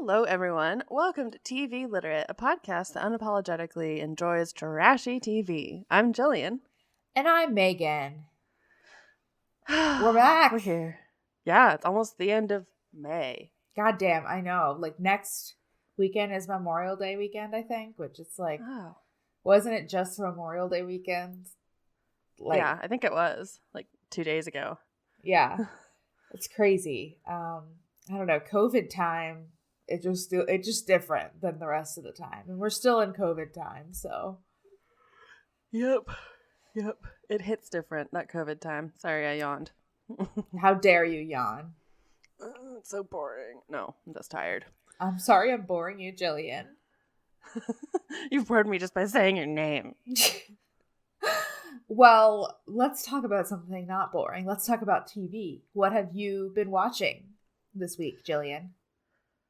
Hello, everyone. Welcome to TV Literate, a podcast that unapologetically enjoys trashy TV. I'm Gillian. And I'm Megan. We're back. We're here. Yeah, it's almost the end of May. God damn, I know. Like, next weekend is Memorial Day weekend, I think, which is like, wasn't it just Memorial Day weekend? Like, yeah, I think it was like 2 days ago. Yeah, it's crazy. I don't know. COVID time, it's just different than the rest of the time, and we're still in COVID time, so. Yep. It hits different, that COVID time. Sorry, I yawned. How dare you yawn? It's so boring. No, I'm just tired. I'm sorry I'm boring you, Gillian. You've bored me just by saying your name. Well, let's talk about something not boring. Let's talk about TV. What have you been watching this week, Gillian?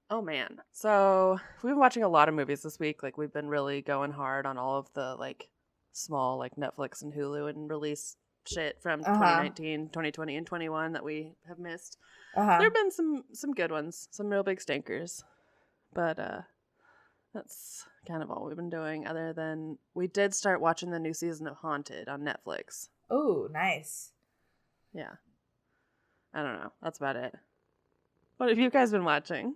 Oh, man. So we've been watching a lot of movies this week. Like, we've been really going hard on all of the, like, small, like, Netflix and Hulu and release shit from 2019, 2020, and 21 that we have missed. There have been some good ones, some real big stinkers. But that's kind of all we've been doing, other than we did start watching the new season of Haunted on Netflix. Oh, nice. Yeah. I don't know. That's about it. What have you guys been watching?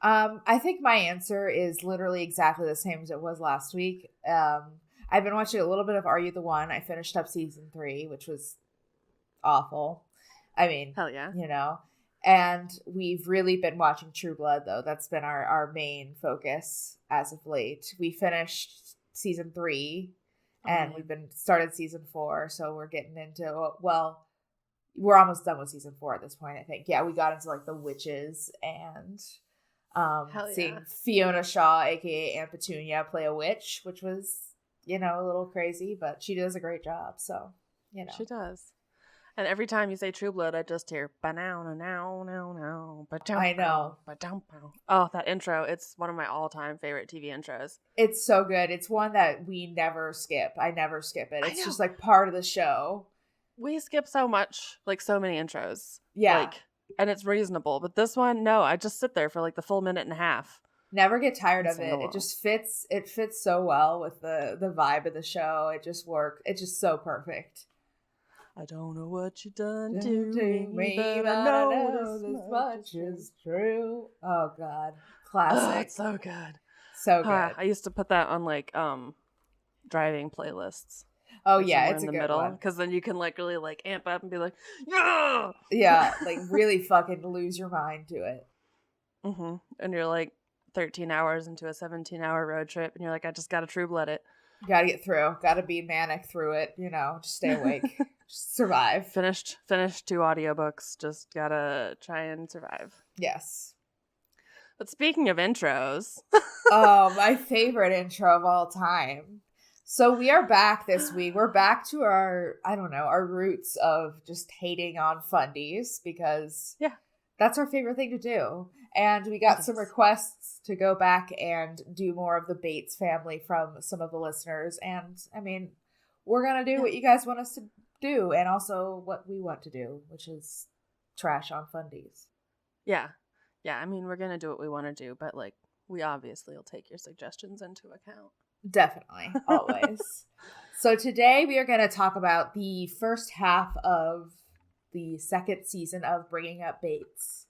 I think my answer is literally exactly the same as it was last week. I've been watching a little bit of Are You the One? I finished up season 3, which was awful. I mean, hell yeah. You know. And we've really been watching True Blood, though. That's been our main focus as of late. We finished season 3, and we've been started season 4, so we're getting into, well, we're almost done with season 4 at this point, I think. Yeah, we got into, like, the witches and seeing Fiona Shaw, aka Aunt Petunia, play a witch, which was, you know, a little crazy, but she does a great job, so, you know. She does. And every time you say True Blood, I just hear ba-now-now-now-now, I know. Oh, that intro. It's one of my all-time favorite TV intros. It's so good. It's one that we never skip. I never skip it. It's just like part of the show. We skip so much, like so many intros. Yeah. Like, and it's reasonable. But this one, no, I just sit there for like the full minute and a half. Never get tired of it. It just fits. It fits so well with the vibe of the show. It just works. It's just so perfect. I don't know what you done to me, but I know this much is true. Oh, God. Classic. Oh, it's so good. So good. I used to put that on, like, driving playlists. Oh, yeah, it's in a the good middle, one. Because then you can, like, really, like, amp up and be like, yeah! Yeah, like, really fucking lose your mind to it. Mm-hmm. And you're, like, 13 hours into a 17-hour road trip, and you're like, I just gotta True Blood it. Gotta get through. Gotta be manic through it, you know, just stay awake. Just survive. Finished 2 audiobooks. Just gotta try and survive. Yes. But speaking of intros. Oh, my favorite intro of all time. So we are back this week. We're back to our roots of just hating on fundies because that's our favorite thing to do. And we got some requests to go back and do more of the Bates family from some of the listeners. And, I mean, we're going to do what you guys want us to do and also what we want to do, which is trash on fundies. Yeah. I mean, we're going to do what we want to do, but, like, we obviously will take your suggestions into account. Definitely. Always. So today we are going to talk about the first half of the second season of Bringing Up Bates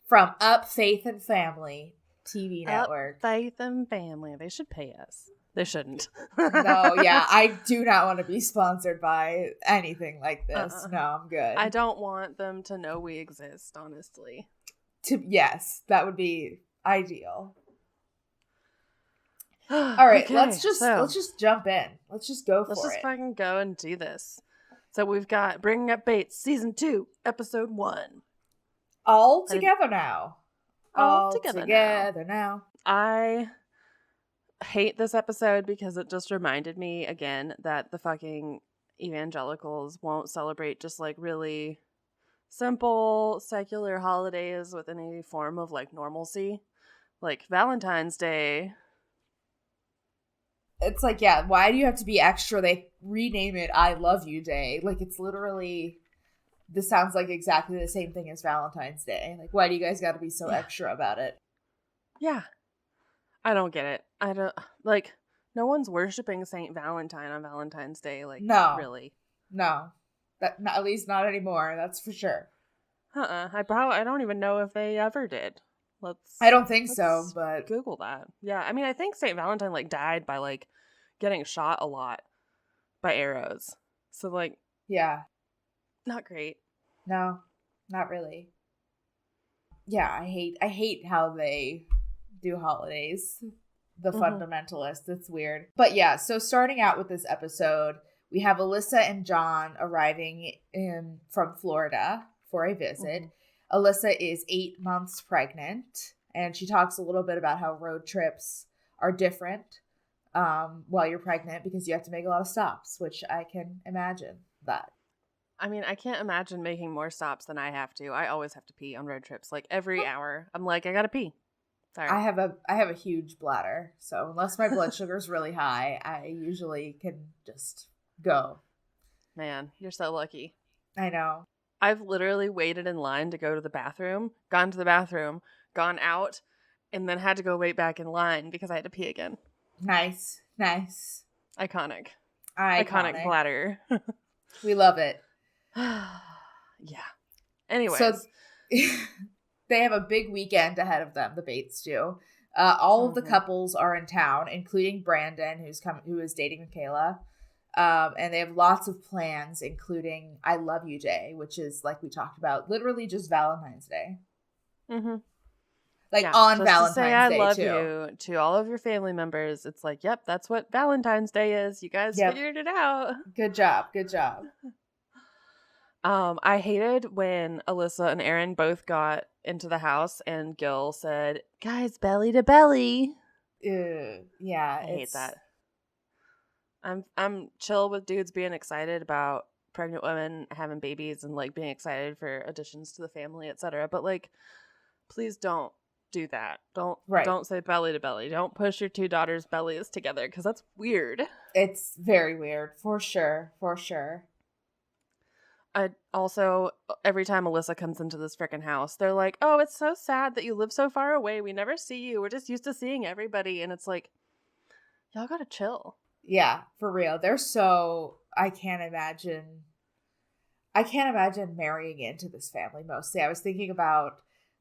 from Up Faith and Family TV network. Up Faith and Family. They should pay us. They shouldn't. No, yeah. I do not want to be sponsored by anything like this. No, I'm good. I don't want them to know we exist, honestly. Yes, that would be ideal. All right, okay, let's just jump in. Let's just go for it. Let's just fucking go and do this. So we've got Bringing Up Bates, Season 2, Episode 1. All together now. All together now. I hate this episode because it just reminded me again that the fucking evangelicals won't celebrate just like really simple secular holidays with any form of like normalcy. Like Valentine's Day. It's like, yeah, why do you have to be extra? They rename it I Love You Day. Like, it's literally, this sounds like exactly the same thing as Valentine's Day. Like, why do you guys got to be so extra about it? Yeah. I don't get it. I don't, like, no one's worshiping Saint Valentine on Valentine's Day. Like, No, really. no. At least not anymore, that's for sure. I don't even know if they ever did. I don't think so, Let's but Google that. Yeah, I mean, I think Saint Valentine like died by like getting shot a lot by arrows. So like, yeah. not great. No, not really. Yeah, I hate how they do holidays. The Mm-hmm. fundamentalists. It's weird. But yeah, so starting out with this episode, we have Alyssa and John arriving in from Florida for a visit. Mm-hmm. Alyssa is 8 months pregnant, and she talks a little bit about how road trips are different while you're pregnant because you have to make a lot of stops, which I can imagine that. I mean, I can't imagine making more stops than I have to. I always have to pee on road trips. Like every hour, I'm like, I gotta pee. Sorry. I have a huge bladder, so unless my blood sugar is really high, I usually can just go. Man, you're so lucky. I know. I've literally waited in line to go to the bathroom, gone to the bathroom, gone out, and then had to go wait back in line because I had to pee again. Nice, nice, Iconic. Iconic iconic. bladder. We love it. Yeah. Anyways. So they have a big weekend ahead of them. The Bates do. All of the couples are in town, including Brandon, who is dating Michaela. And they have lots of plans, including I Love You Day, which is, like we talked about, literally just Valentine's Day. Mm-hmm. Like yeah, on just Valentine's to say I Day, love too. you to all of your family members. It's like, yep, that's what Valentine's Day is. You guys figured it out. Good job. Good job. I hated when Alyssa and Aaron both got into the house and Gil said, "Guys, belly to belly." Yeah, I hate that. I'm chill with dudes being excited about pregnant women having babies and like being excited for additions to the family, etc. But like, please don't do that. Don't say belly to belly. Don't push your two daughters' bellies together because that's weird. It's very weird, for sure, for sure. I also, every time Alyssa comes into this freaking house, they're like, "Oh, it's so sad that you live so far away. We never see you. We're just used to seeing everybody." And it's like, y'all gotta chill. Yeah, for real. They're so I can't imagine marrying into this family mostly. I was thinking about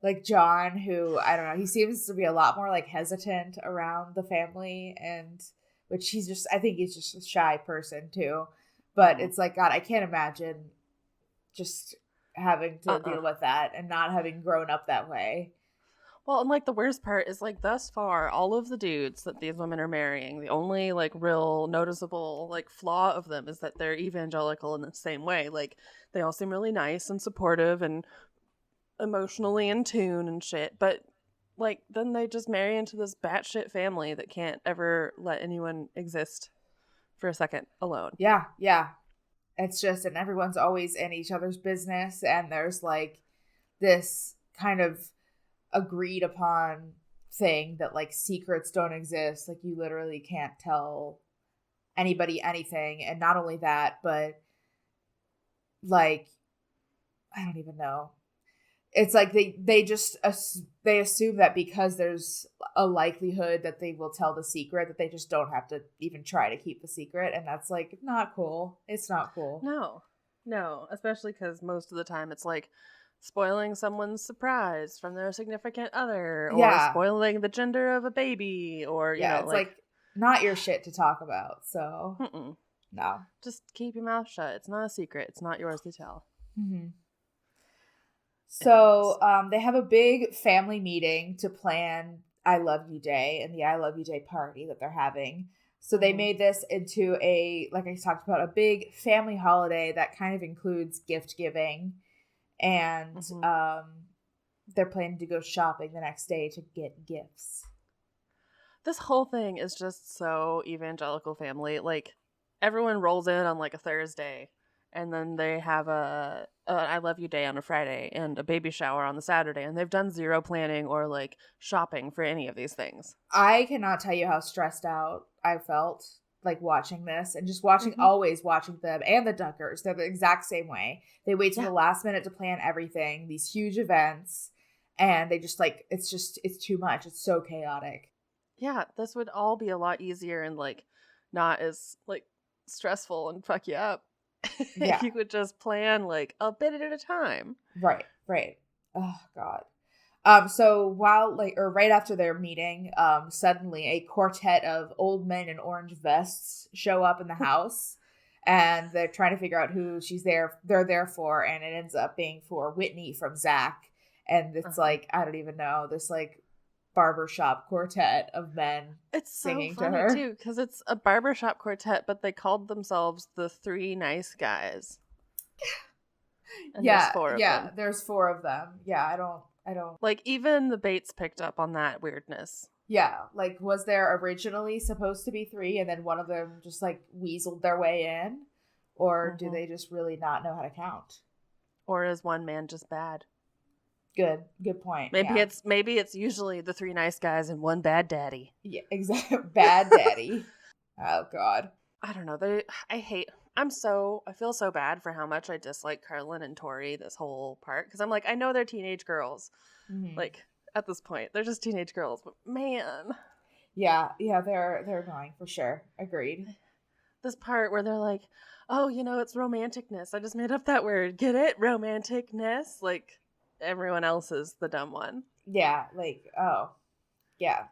like John, who I don't know, he seems to be a lot more like hesitant around the family, and which I think he's just a shy person too. But it's like, God, I can't imagine just having to deal with that and not having grown up that way. Well, and like the worst part is like thus far, all of the dudes that these women are marrying, the only like real noticeable like flaw of them is that they're evangelical in the same way. Like they all seem really nice and supportive and emotionally in tune and shit. But like then they just marry into this batshit family that can't ever let anyone exist for a second alone. Yeah, yeah. It's just, and everyone's always in each other's business, and there's like this kind of agreed upon thing that like secrets don't exist. Like you literally can't tell anybody anything. And not only that, but like, I don't even know. It's like they just they assume that because there's a likelihood that they will tell the secret, that they just don't have to even try to keep the secret, and that's like not cool. It's not cool. No, especially because most of the time it's like spoiling someone's surprise from their significant other, or spoiling the gender of a baby, or you know, it's like not your shit to talk about. So no, just keep your mouth shut. It's not a secret. It's not yours to tell. Mm-hmm. So they have a big family meeting to plan I Love You Day and the I Love You Day party that they're having. So they made this into like I talked about, a big family holiday that kind of includes gift giving. And they're planning to go shopping the next day to get gifts. This whole thing is just so evangelical family. Like everyone rolls in on like a Thursday. And then they have a I Love You Day on a Friday and a baby shower on the Saturday. And they've done zero planning or like shopping for any of these things. I cannot tell you how stressed out I felt like watching this and just always watching them and the Duckers. They're the exact same way. They wait till the last minute to plan everything, these huge events. and they just like it's too much. It's so chaotic. Yeah, this would all be a lot easier and like not as like stressful and fuck you up. If you could just plan like a bit at a time. Right. Oh God. So while right after their meeting, suddenly a quartet of old men in orange vests show up in the house, and they're trying to figure out who they're there for, and it ends up being for Whitney from Zach, and it's like I don't even know, this like barbershop quartet of men. It's singing so funny to her too, because it's a barbershop quartet, but they called themselves the Three Nice Guys. And there's 4 of them. There's 4 of them. Yeah, I don't like, even the Bates picked up on that weirdness. Yeah, like, was there originally supposed to be 3 and then one of them just like weaseled their way in, or do they just really not know how to count, or is one man just bad? Good point. Maybe it's usually the 3 nice guys and 1 bad daddy. Yeah, exactly. Bad daddy. Oh God, I don't know. I feel so bad for how much I dislike Carlin and Tori this whole part, because I'm like, I know they're teenage girls. Like, at this point, they're just teenage girls, but man. Yeah, they're annoying for sure. Agreed. This part where they're like, oh, it's romanticness. I just made up that word. Get it? Romanticness? Like, everyone else is the dumb one. Yeah, like, oh. Yeah.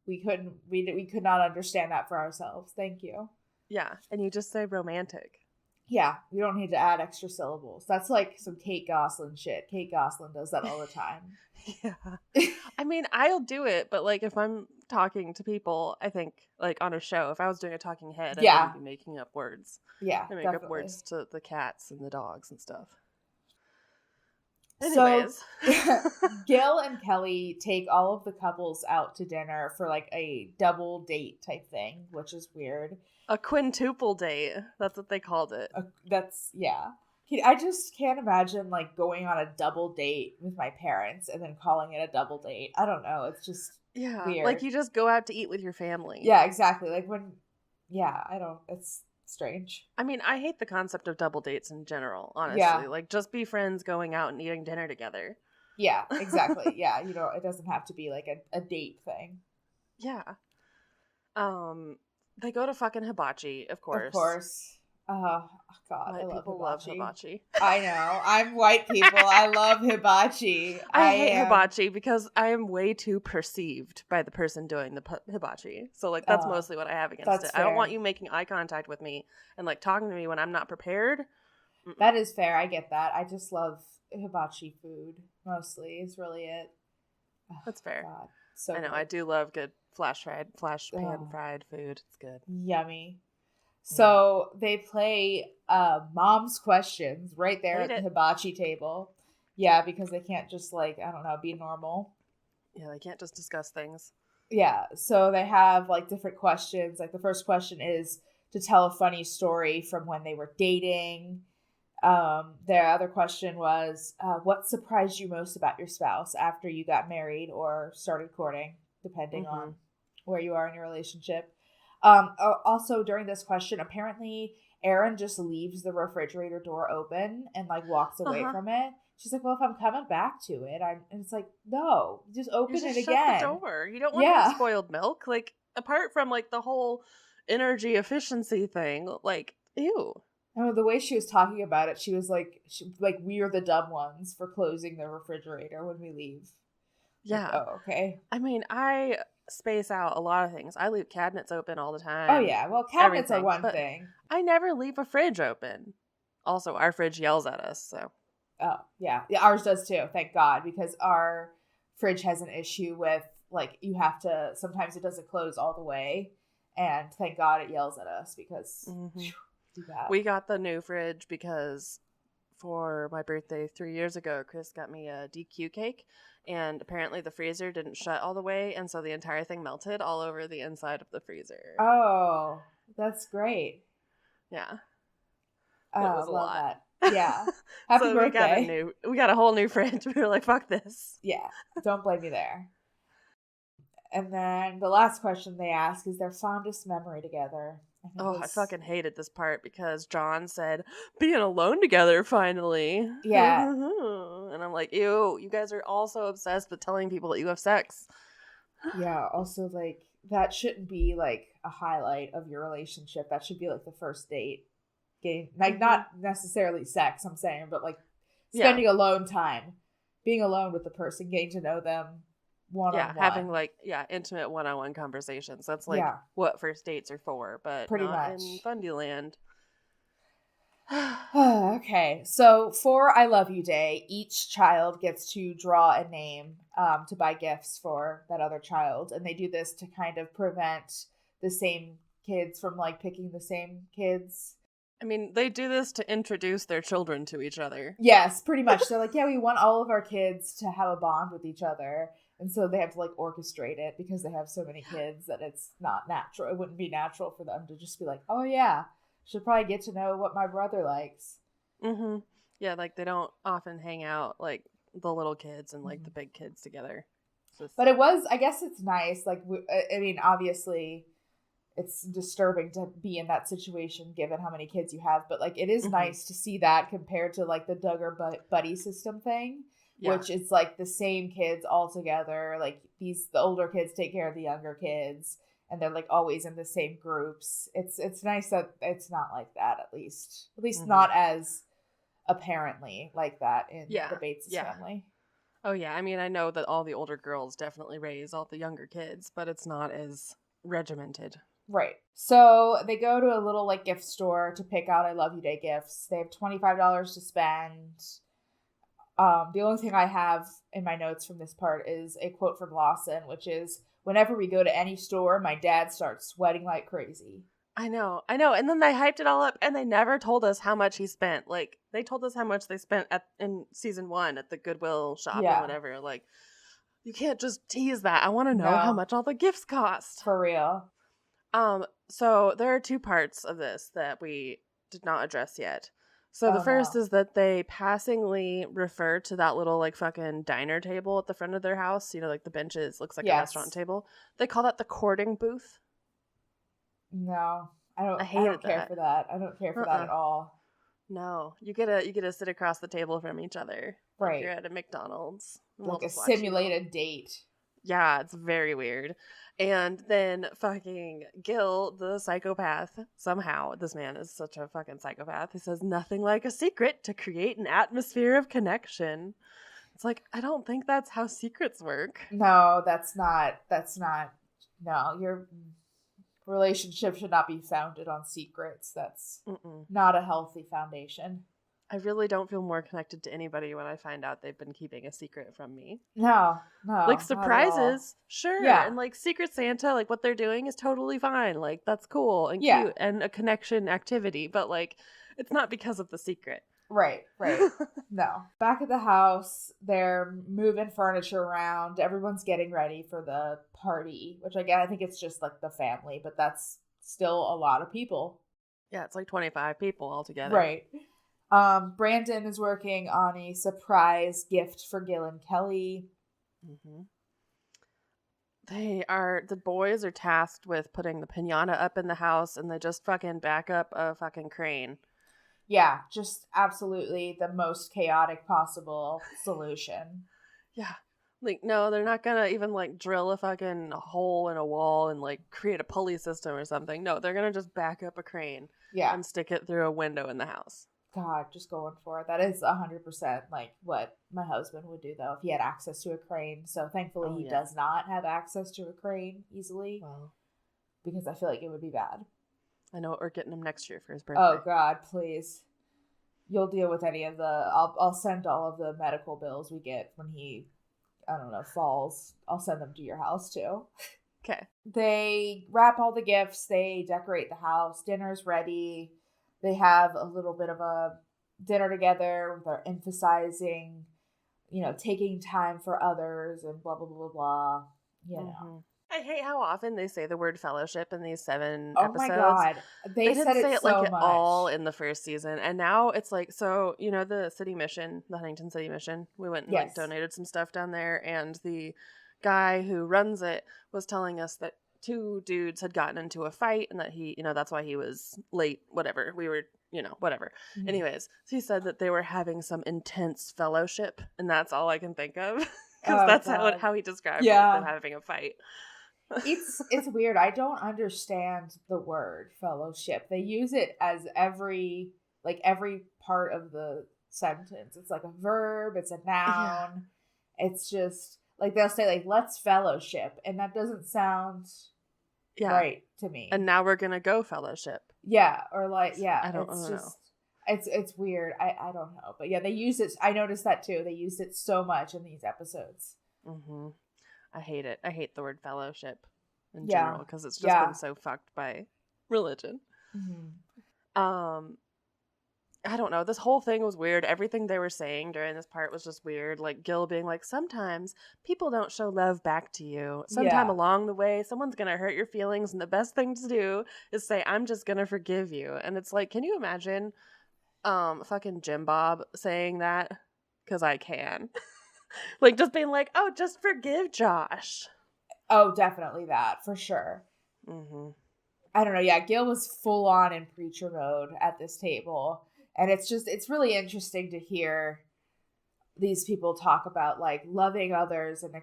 We could not understand that for ourselves. Thank you. Yeah, and you just say romantic. Yeah, you don't need to add extra syllables. That's like some Kate Gosselin shit. Kate Gosselin does that all the time. Yeah. I mean, I'll do it, but like if I'm talking to people, I think like on a show, if I was doing a talking head, I wouldn't be making up words. Yeah, I make up words to the cats and the dogs and stuff. Anyways. So Gil and Kelly take all of the couples out to dinner for like a double date type thing, which is weird. A quintuple date. That's what they called it. I just can't imagine like going on a double date with my parents and then calling it a double date. I don't know. It's just weird. Like you just go out to eat with your family. Yeah, exactly. Like it's strange. I mean, I hate the concept of double dates in general, honestly. Yeah. Like, just be friends going out and eating dinner together. Yeah, exactly. Yeah, it doesn't have to be like a date thing. Yeah. They go to fucking hibachi, of course. Of course. Oh, God, White people love hibachi. I know. I'm white people. I love hibachi. I hate hibachi because I am way too perceived by the person doing the hibachi. So, like, that's mostly what I have against it. Fair. I don't want you making eye contact with me and, like, talking to me when I'm not prepared. That is fair. I get that. I just love hibachi food, mostly, is really it. Oh, that's fair. God. So I know. Good. I do love good flash pan fried food. It's good. Yummy. So they play Mom's Questions right there at the hibachi table. Yeah, because they can't just like, I don't know, be normal. Yeah, they can't just discuss things. Yeah, so they have like different questions. Like the first question is to tell a funny story from when they were dating. Their other question was, what surprised you most about your spouse after you got married or started courting, depending on where you are in your relationship. Also during this question, apparently Erin just leaves the refrigerator door open and like walks away from it. She's like, well, if I'm coming back to it, and it's like, no, just open it again. Shut the door. You don't want spoiled milk. Like, apart from like the whole energy efficiency thing, like, ew. Oh, the way she was talking about it, she was like, we are the dumb ones for closing the refrigerator when we leave. Yeah. Like, oh, okay. I mean, I space out a lot of things. I leave cabinets open all the time. Oh yeah, well, cabinets are one thing. I never leave a fridge open. Also, our fridge yells at us, so. Oh yeah, ours does too. Thank God, because our fridge has an issue with like you have to. Sometimes it doesn't close all the way, and thank God it yells at us because we got the new fridge because for my birthday 3 years ago, Chris got me a DQ cake. And apparently the freezer didn't shut all the way, and so the entire thing melted all over the inside of the freezer. Oh, that's great. Yeah. Oh, I love that. Yeah. Happy birthday. We got a whole new fridge. We were like, fuck this. Yeah. Don't blame me there. And then the last question they ask is their fondest memory together. Oh, I fucking hated this part because John said, being alone together finally. Yeah. And I'm like, ew, you guys are all so obsessed with telling people that you have sex. Yeah, also, like, that shouldn't be, like, a highlight of your relationship. That should be, like, the first date. Getting, like, not necessarily sex, I'm saying, but, like, spending alone time. Being alone with the person, getting to know them one-on-one. Yeah, having, like, intimate one-on-one conversations. That's, like, what first dates are for, but pretty not much. in Fundyland. Okay, so for I Love You Day, each child gets to draw a name to buy gifts for that other child. And they do this to kind of prevent the same kids from, like, picking the same kids. I mean, they do this to introduce their children to each other. Yes, pretty much. They're like, yeah, we want all of our kids to have a bond with each other. And so they have to, like, orchestrate it because they have so many kids that it's not natural. It wouldn't be natural for them to just be like, oh, yeah, should probably get to know what my brother likes. Mm-hmm. Yeah, like, they don't often hang out, like, the little kids and, like, the big kids together. But it was, I guess it's nice. Like, I mean, obviously, it's disturbing to be in that situation given how many kids you have. But, like, it is nice to see that compared to, like, the Duggar buddy system thing, which is, like, the same kids all together. Like, the older kids take care of the younger kids. And they're, like, always in the same groups. It's nice that it's not like that, at least not as apparently like that in the Bates family. Oh yeah, I mean, I know that all the older girls definitely raise all the younger kids, but it's not as regimented. Right. So they go to a little, like, gift store to pick out I Love You Day gifts. They have $25 to spend. The only thing I have in my notes from this part is a quote from Lawson, which is, whenever we go to any store, my dad starts sweating like crazy. I know. And then they hyped it all up, and they never told us how much he spent. Like, they told us how much they spent in season 1 at the Goodwill shop and whatever. Like, you can't just tease that. I want to know how much all the gifts cost. For real. So there are 2 parts of this that we did not address yet. So the first is that they passingly refer to that little, like, fucking diner table at the front of their house. You know, like, the benches, looks like a restaurant table. They call that the courting booth. No, I don't care for that. I don't care for that at all. No, you get to sit across the table from each other. Right. Like you're at a McDonald's. Like a simulated date. Yeah, it's very weird. And then fucking Gil, the psychopath, somehow, this man is such a fucking psychopath. He says, nothing like a secret to create an atmosphere of connection. It's like, I don't think that's how secrets work. No, that's not. No, your relationship should not be founded on secrets. That's not a healthy foundation. I really don't feel more connected to anybody when I find out they've been keeping a secret from me. No. Like, surprises, sure. Yeah. And, like, Secret Santa, like, what they're doing is totally fine. Like, that's cool and cute and a connection activity. But, like, it's not because of the secret. Right. No. Back at the house, they're moving furniture around. Everyone's getting ready for the party, which, again, I think it's just, like, the family. But that's still a lot of people. Yeah, it's like 25 people altogether. Right. Brandon is working on a surprise gift for Gil and Kelly. The boys are tasked with putting the piñata up in the house, and they just fucking back up a fucking crane. Yeah, just absolutely the most chaotic possible solution. Yeah. Like, no, they're not gonna even, like, drill a fucking hole in a wall and, like, create a pulley system or something. No, they're gonna just back up a crane and stick it through a window in the house. God, just going for it. That is 100% like what my husband would do, though, if he had access to a crane. So thankfully he does not have access to a crane easily. Wow. Because I feel like it would be bad. I know what we're getting him next year for his birthday. Oh, God, please. You'll deal with any of the... I'll send all of the medical bills we get when he, I don't know, falls. I'll send them to your house, too. Okay. They wrap all the gifts. They decorate the house. Dinner's ready. They have a little bit of a dinner together. They're emphasizing, taking time for others and blah, blah, blah, blah, blah, I hate how often they say the word fellowship in these 7 episodes. Oh my God. They didn't say it so like much. At all in the first season. And now it's like, so, the city mission, the Huntington City mission, we went and like donated some stuff down there. And the guy who runs it was telling us that two dudes had gotten into a fight and that he, that's why he was late, whatever. We were, whatever. Mm-hmm. Anyways, so he said that they were having some intense fellowship, and that's all I can think of because that's how he described them having a fight. It's weird. I don't understand the word fellowship. They use it as every part of the sentence. It's like a verb, it's a noun. Yeah. It's just like they'll say like let's fellowship, and that doesn't sound right to me. And now we're gonna go fellowship. Yeah, or like I don't know. It's weird. I don't know, but yeah, they use it. I noticed that too. They used it so much in these episodes. Mm-hmm. I hate it. I hate the word fellowship in general because it's just been so fucked by religion. Mm-hmm. I don't know. This whole thing was weird. Everything they were saying during this part was just weird. Like Gil being like, sometimes people don't show love back to you. Sometime along the way, someone's going to hurt your feelings. And the best thing to do is say, I'm just going to forgive you. And it's like, can you imagine fucking Jim Bob saying that? Because I can. Like just being like, oh, just forgive Josh. Oh, definitely that. For sure. Mm-hmm. I don't know. Yeah, Gil was full on in preacher mode at this table. And it's really interesting to hear these people talk about like loving others and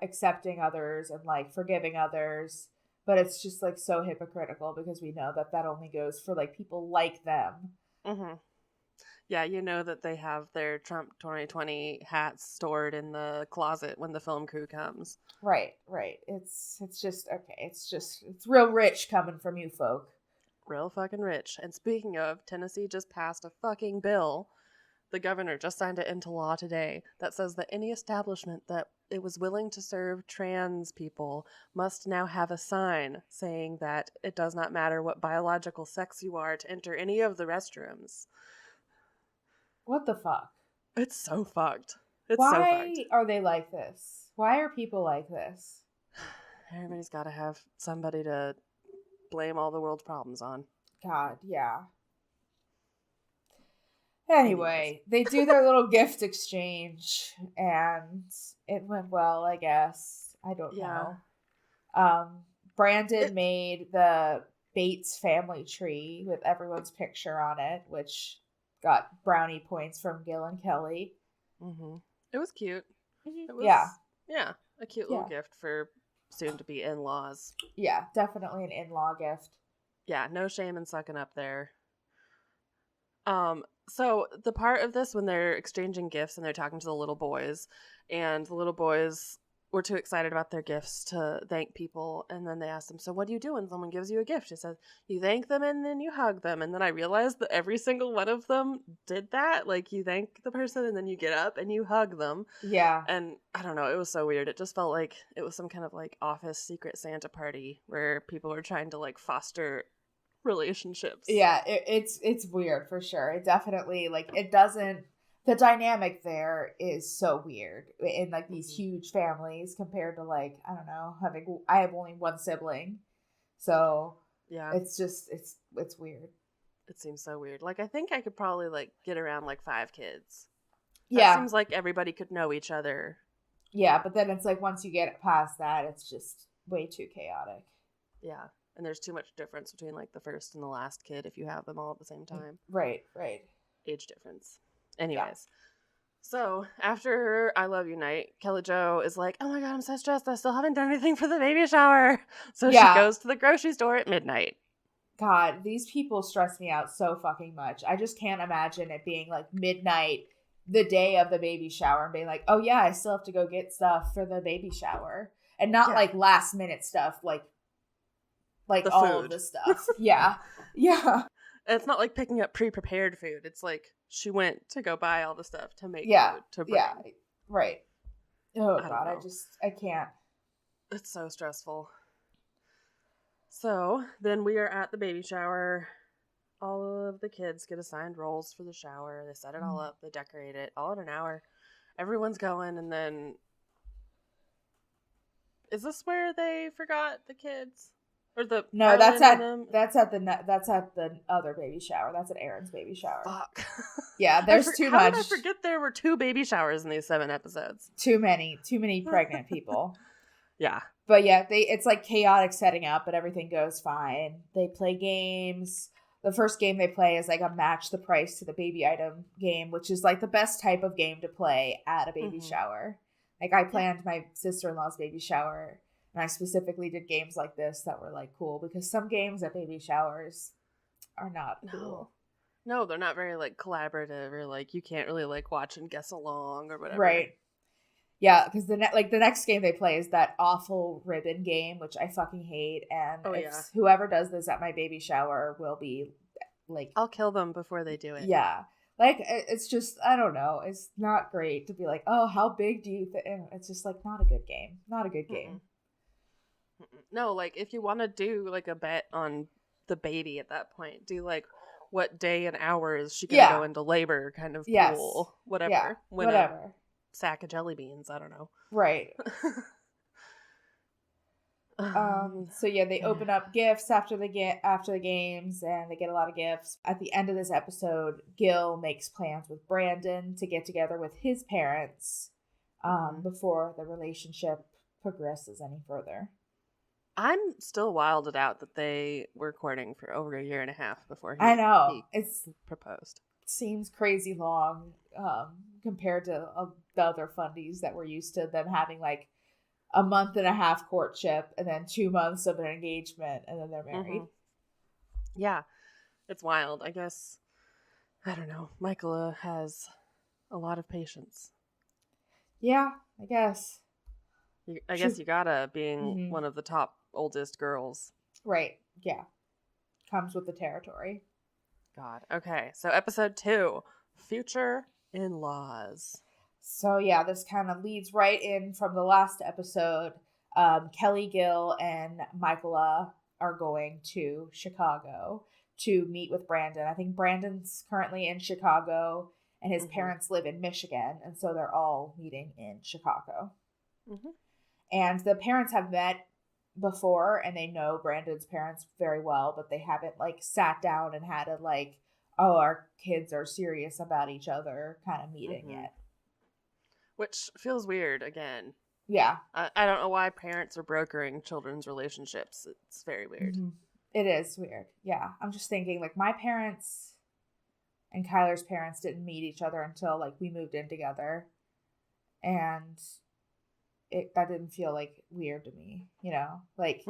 accepting others and like forgiving others. But it's just like so hypocritical because we know that only goes for like people like them. Mm-hmm. Yeah, that they have their Trump 2020 hats stored in the closet when the film crew comes. Right. It's just okay. It's real rich coming from you folk. Real fucking rich. And speaking of, Tennessee just passed a fucking bill. The governor just signed it into law today that says that any establishment that it was willing to serve trans people must now have a sign saying that it does not matter what biological sex you are to enter any of the restrooms. What the fuck? It's so fucked. Why are they like this? Why are people like this? Everybody's got to have somebody to blame all the world's problems on. God, yeah. Anyway, they do their little gift exchange, and it went well, I guess. I don't know. Brandon made the Bates family tree with everyone's picture on it, which got brownie points from Gil and Kelly. Mm-hmm. It was cute. Mm-hmm. It was, a cute little gift for soon-to-be in-laws. Yeah, definitely an in-law gift. Yeah, no shame in sucking up there. So the part of this when they're exchanging gifts and they're talking to the little boys, and the little boys were too excited about their gifts to thank people, and then they asked them, so what do you do when someone gives you a gift? She said, you thank them and then you hug them. And then I realized that every single one of them did that. Like, you thank the person and then you get up and you hug them. Yeah. And I don't know, it was so weird. It just felt like it was some kind of like office secret Santa party where people were trying to like foster relationships. Yeah, it's weird for sure. It definitely like it doesn't. The dynamic there is so weird in like these huge families compared to like I don't know I have only one sibling, so yeah, it's just it's weird. It seems so weird. Like I think I could probably like get around like 5 kids. Yeah, it seems like everybody could know each other. Yeah, but then it's like once you get past that, it's just way too chaotic. Yeah. And there's too much difference between like the first and the last kid if you have them all at the same time. Right. Age difference. Anyways. So after I Love You Night, Kelly Jo is like, oh my God, I'm so stressed. I still haven't done anything for the baby shower. So she goes to the grocery store at midnight. God, these people stress me out so fucking much. I just can't imagine it being like midnight the day of the baby shower and being like, oh yeah, I still have to go get stuff for the baby shower. And not like last minute stuff, like all food. Of the stuff. Yeah. It's not like picking up pre-prepared food. It's like she went to go buy all the stuff to make food to bring. Yeah, right. Oh, God, I can't. It's so stressful. So, then we are at the baby shower. All of the kids get assigned roles for the shower. They set it all up. They decorate it all in an hour. Everyone's going, and then... Is this where they forgot the kids? Or the no, that's at the other baby shower. That's at Aaron's baby shower. Fuck. Yeah, there's too much. How did I forget there were 2 baby showers in these 7 episodes? Too many pregnant people. Yeah, But yeah, it's like chaotic setting up, but everything goes fine. They play games. The first game they play is like a match the price to the baby item game, which is like the best type of game to play at a baby shower. Like I planned my sister-in-law's baby shower, and I specifically did games like this that were like cool, because some games at baby showers are not cool. No, they're not very like collaborative, or like you can't really like watch and guess along or whatever. Right. Yeah, because the next game they play is that awful ribbon game, which I fucking hate. And whoever does this at my baby shower will be like, I'll kill them before they do it. Yeah, like it's just, I don't know, it's not great to be like, oh, how big do you think? It's just like not a good game. No, like if you want to do like a bet on the baby at that point, do like what day and hour is she gonna go into labor kind of pool, whatever. Yeah, whatever. Sack of jelly beans, I don't know. Right. So yeah, they open up gifts after the games, and they get a lot of gifts. At the end of this episode, Gil makes plans with Brandon to get together with his parents before the relationship progresses any further. I'm still wilded out that they were courting for over a year and a half before he proposed. Seems crazy long compared to the other fundies that we're used to them having like a month and a half courtship and then 2 months of an engagement and then they're married. Yeah, it's wild. I guess, I don't know, Michaela has a lot of patience. Yeah, I guess. I guess you gotta, being one of the top oldest girls. Right, yeah. Comes with the territory. God. Okay, so episode 2, Future In-Laws. So yeah, this kind of leads right in from the last episode. Kelly, Gil, and Michaela are going to Chicago to meet with Brandon. I think Brandon's currently in Chicago, and his parents live in Michigan, and so they're all meeting in Chicago. And the parents have met before, and they know Brandon's parents very well, but they haven't like sat down and had a like, oh, our kids are serious about each other kind of meeting yet. Which feels weird again. Yeah. I don't know why parents are brokering children's relationships. It's very weird. It is weird. Yeah. I'm just thinking like my parents and Kyler's parents didn't meet each other until like we moved in together. And that didn't feel like weird to me, you know? Like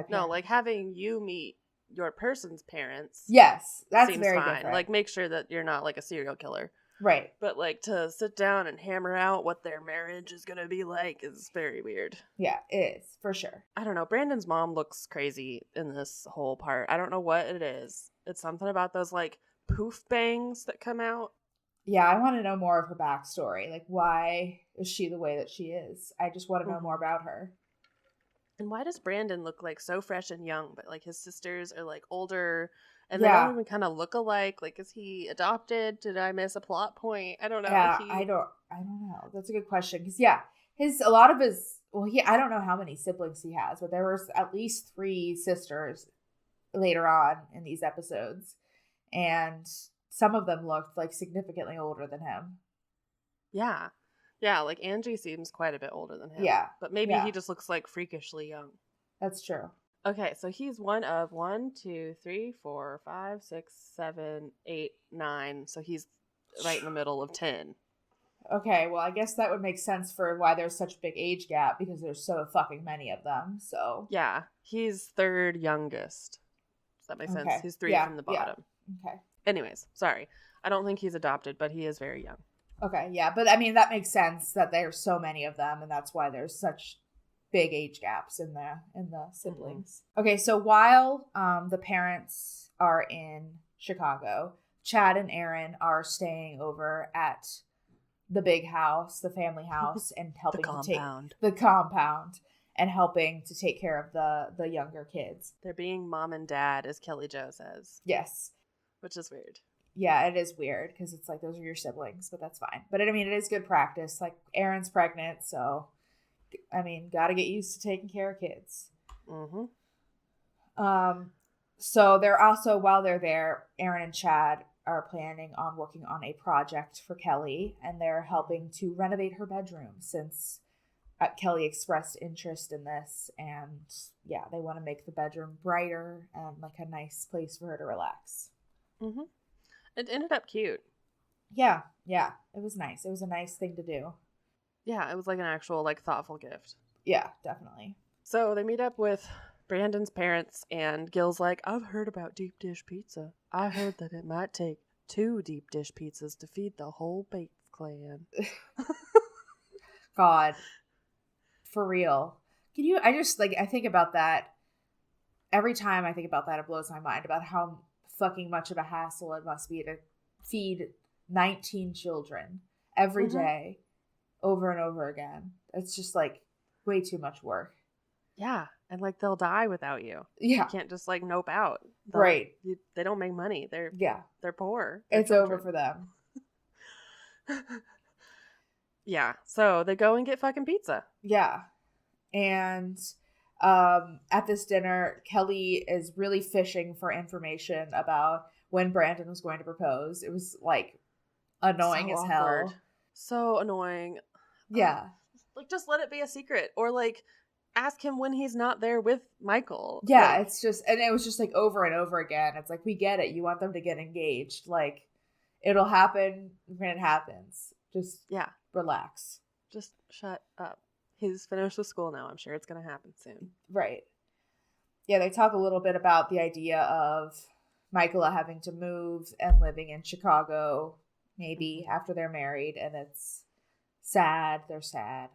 no, like having you meet your person's parents. Yes, that's seems very fine. different. Like make sure that you're not like a serial killer. Right. But like to sit down and hammer out what their marriage is gonna be like is very weird. Yeah, it is, for sure. I don't know. Brandon's mom looks crazy in this whole part. I don't know what it is. It's something about those like poof bangs that come out. Yeah, I want to know more of her backstory. Like, why is she the way that she is? I just want to know more about her. And why does Brandon look like so fresh and young, but like his sisters are like older and they don't even kind of look alike? Like, is he adopted? Did I miss a plot point? I don't know. Yeah, I don't know. That's a good question. Because I don't know how many siblings he has, but there was at least 3 sisters later on in these episodes. And some of them looked like significantly older than him. Yeah. Yeah, like Angie seems quite a bit older than him. Yeah. But maybe he just looks like freakishly young. That's true. Okay, so he's one of 1, 2, 3, 4, 5, 6, 7, 8, 9. So he's right in the middle of 10. Okay, well, I guess that would make sense for why there's such a big age gap, because there's so fucking many of them, so. Yeah, he's 3rd youngest. Does that make sense? He's 3 from the bottom. Yeah. Okay. Anyways, sorry. I don't think he's adopted, but he is very young. Okay, yeah, but I mean, that makes sense that there's so many of them, and that's why there's such big age gaps in the siblings. Okay, so while the parents are in Chicago, Chad and Aaron are staying over at the big house, the family house, and helping to take the compound and helping to take care of the younger kids. They're being mom and dad, as Kelly Jo says. Yes. Which is weird. Yeah, it is weird because it's like those are your siblings, but that's fine. But I mean, it is good practice. Like Aaron's pregnant, so I mean, got to get used to taking care of kids. So they're also, while they're there, Aaron and Chad are planning on working on a project for Kelly, and they're helping to renovate her bedroom since Kelly expressed interest in this, and yeah, they want to make the bedroom brighter and like a nice place for her to relax. Mm-hmm. It ended up cute. Yeah, it was nice. It was a nice thing to do. Yeah, it was like an actual like thoughtful gift. Yeah, definitely. So they meet up with Brandon's parents, and Gil's like, I've heard about deep dish pizza. I heard that it might take 2 deep dish pizzas to feed the whole Bates clan. God, for real. I think about that every time I think about that, it blows my mind about how fucking much of a hassle it must be to feed 19 children every day over and over again. It's just like way too much work. Yeah, and like they'll die without you. Yeah. You can't just like nope out. Right. They don't make money. They're poor. It's children. Over for them. Yeah, so they go and get fucking pizza. Yeah. And at this dinner, Kelly is really fishing for information about when Brandon was going to propose. It was like annoying as hell. So annoying. Yeah. Like just let it be a secret, or like ask him when he's not there with Michael. Yeah, like, it's just, and it was just like over and over again. It's like, we get it. You want them to get engaged. Like, it'll happen when it happens. Just relax. Just shut up. He's finished with school now. I'm sure it's going to happen soon. Right. Yeah, they talk a little bit about the idea of Michael having to move and living in Chicago, maybe after they're married, and it's sad. They're sad.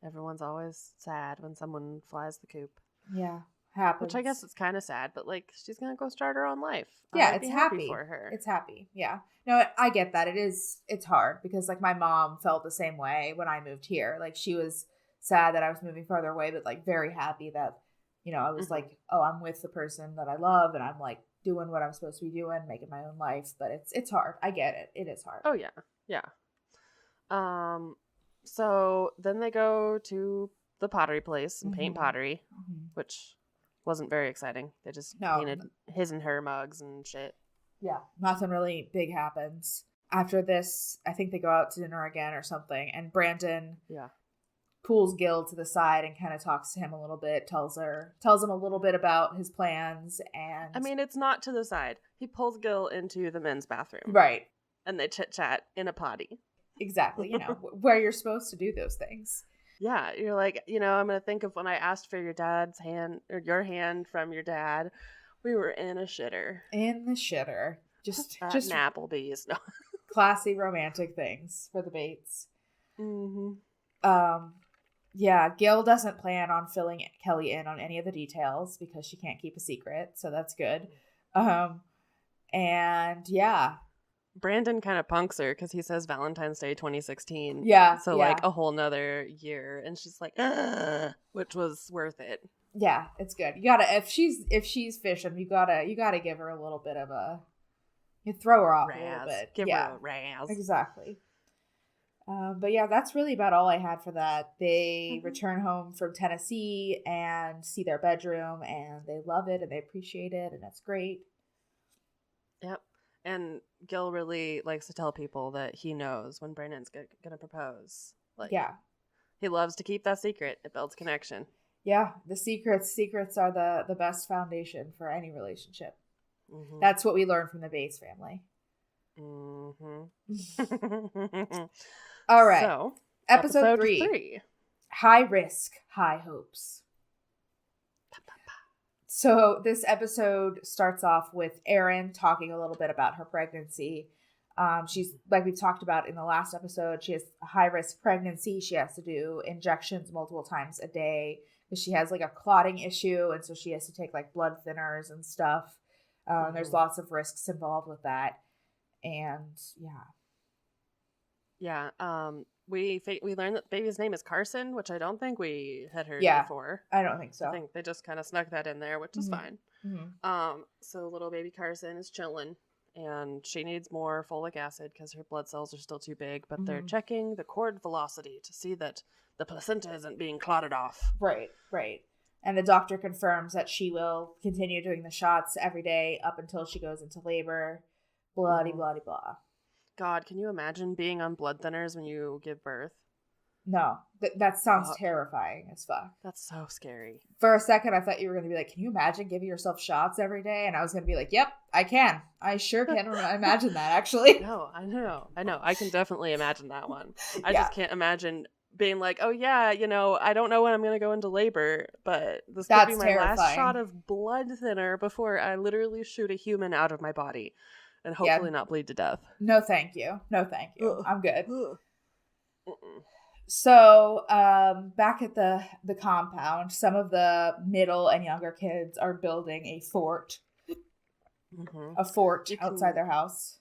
Everyone's always sad when someone flies the coop. Yeah, happens. Which I guess it's kind of sad, but like she's gonna go start her own life. Yeah, it's happy for her. It's happy. Yeah. No, I get that. It's hard because like my mom felt the same way when I moved here. Like she was sad that I was moving farther away, but like very happy that, you know, I was like, oh, I'm with the person that I love, and I'm like doing what I'm supposed to be doing, making my own life. But it's hard. I get it. It is hard. Oh yeah, yeah. So then they go to the pottery place and paint pottery, which wasn't very exciting. They just painted his and her mugs and shit. Yeah, nothing really big happens. After this, I think they go out to dinner again or something, and Brandon pulls Gil to the side and kind of talks to him a little bit, tells him a little bit about his plans, and... I mean, it's not to the side. He pulls Gil into the men's bathroom. Right. And they chit-chat in a potty. Exactly, you know, where you're supposed to do those things. Yeah, you're like, you know, I'm going to think of when I asked for your dad's hand, or your hand from your dad. We were in a shitter. In the shitter. Just an Applebee's. No. Classy romantic things for the Bates. Yeah, Gil doesn't plan on filling Kelly in on any of the details because she can't keep a secret, so that's good. And yeah. Brandon kind of punks her because he says Valentine's Day 2016. Yeah. So like a whole nother year, and she's like, which was worth it. Yeah, it's good. You gotta if she's fishing, you gotta give her a little bit of you throw her off a little bit. Give her a razz. Exactly. But yeah, that's really about all I had for that. They return home from Tennessee and see their bedroom, and they love it and they appreciate it, and it's great. Yep. And Gil really likes to tell people that he knows when Brandon's gonna propose. Like, yeah, he loves to keep that secret. It builds connection. Yeah, the secrets are the best foundation for any relationship. That's what we learned from the Bates family. All right. So, episode 3. High risk, high hopes. So this episode starts off with Erin talking a little bit about her pregnancy. She's, like we talked about in the last episode, she has a high-risk pregnancy. She has to do injections multiple times a day because she has like a clotting issue, and so she has to take like blood thinners and stuff. There's lots of risks involved with that. And yeah. We learned that the baby's name is Carson, which I don't think we had heard before. I don't think so. I think they just kind of snuck that in there, which is fine. So little baby Carson is chilling, and she needs more folic acid because her blood cells are still too big, but they're checking the cord velocity to see that the placenta isn't being clotted off. Right. And the doctor confirms that she will continue doing the shots every day up until she goes into labor. Bloody, bloody, blah. God, can you imagine being on blood thinners when you give birth? No. That sounds Fuck. terrifying as fuck. That's so scary. For a second, I thought you were going to be like, can you imagine giving yourself shots every day? And I was going to be like, yep, I can. I sure can imagine that, actually. No, I know. I can definitely imagine that one. I Yeah. just can't imagine being like, oh yeah, you know, I don't know when I'm going to go into labor, but this could That's be my terrifying. last shot of blood thinner before I literally shoot a human out of my body and hopefully not bleed to death. No, thank you. No, thank you. Ugh. I'm good. Ugh. So, back at the compound, some of the middle and younger kids are building a fort. Mm-hmm. A fort outside their house.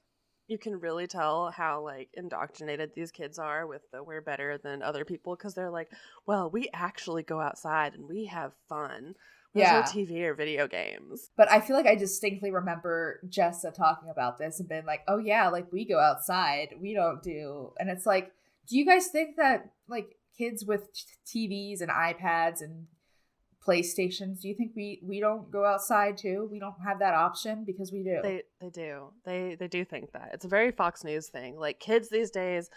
You can really tell how, like, indoctrinated these kids are with the we're better than other people, because they're like, well, we actually go outside and we have fun. There's no TV or video games. But I feel like I distinctly remember Jessa talking about this and being like, oh yeah, like, we go outside. We don't do... And it's like, do you guys think that, like, kids with TVs and iPads and PlayStations, do you think we don't go outside too? We don't have that option? Because we do. They do. They do think that. It's a very Fox News thing. Like, kids these days,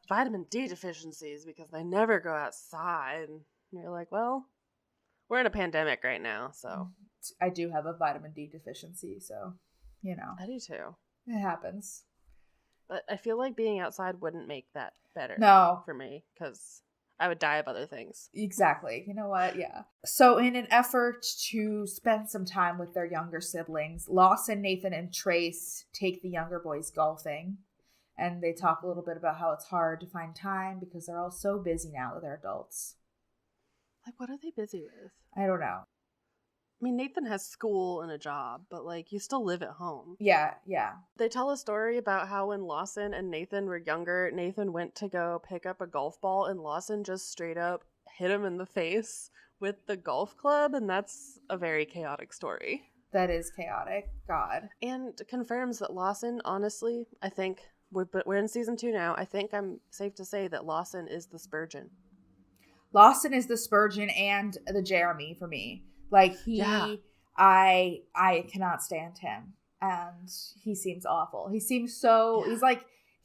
vitamin D deficiencies because they never go outside. And you're like, well, we're in a pandemic right now, so. I do have a vitamin D deficiency, so, you know. I do too. It happens. But I feel like being outside wouldn't make that better. No. For me, because I would die of other things. Exactly. You know what? Yeah. So in an effort to spend some time with their younger siblings, Lawson, Nathan, and Trace take the younger boys golfing. And they talk a little bit about how it's hard to find time because they're all so busy now that they're adults. Like, what are they busy with? I don't know. I mean, Nathan has school and a job, but, like, you still live at home. Yeah. They tell a story about how when Lawson and Nathan were younger, Nathan went to go pick up a golf ball, and Lawson just straight up hit him in the face with the golf club, and that's a very chaotic story. That is chaotic. God. And confirms that Lawson, honestly, I think, we're in season 2 now, I think I'm safe to say that Lawson is the Spurgeon. Lawson is the Spurgeon and the Jeremy for me. Like, I cannot stand him. And he seems awful. He seems so,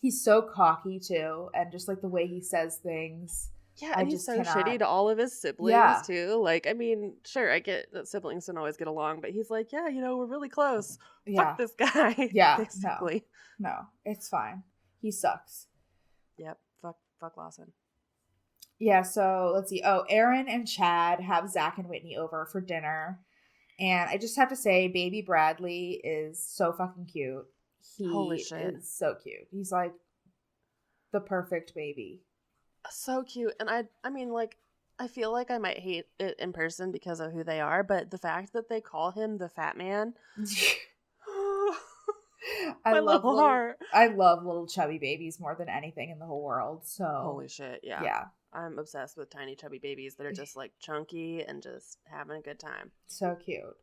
he's so cocky too. And just like the way he says things. Yeah, and he's so shitty to all of his siblings too. Like, I mean, sure, I get that siblings don't always get along, but he's like, yeah, you know, we're really close. Fuck this guy. Yeah, basically. No, it's fine. He sucks. Yep, fuck Lawson. Yeah, so let's see. Oh, Aaron and Chad have Zach and Whitney over for dinner. And I just have to say, baby Bradley is so fucking cute. Holy shit. Is so cute. He's like the perfect baby. So cute. And I mean, like, I feel like I might hate it in person because of who they are, but the fact that they call him the fat man. I love little chubby babies more than anything in the whole world. So holy shit, yeah. I'm obsessed with tiny chubby babies that are just like chunky and just having a good time. So cute.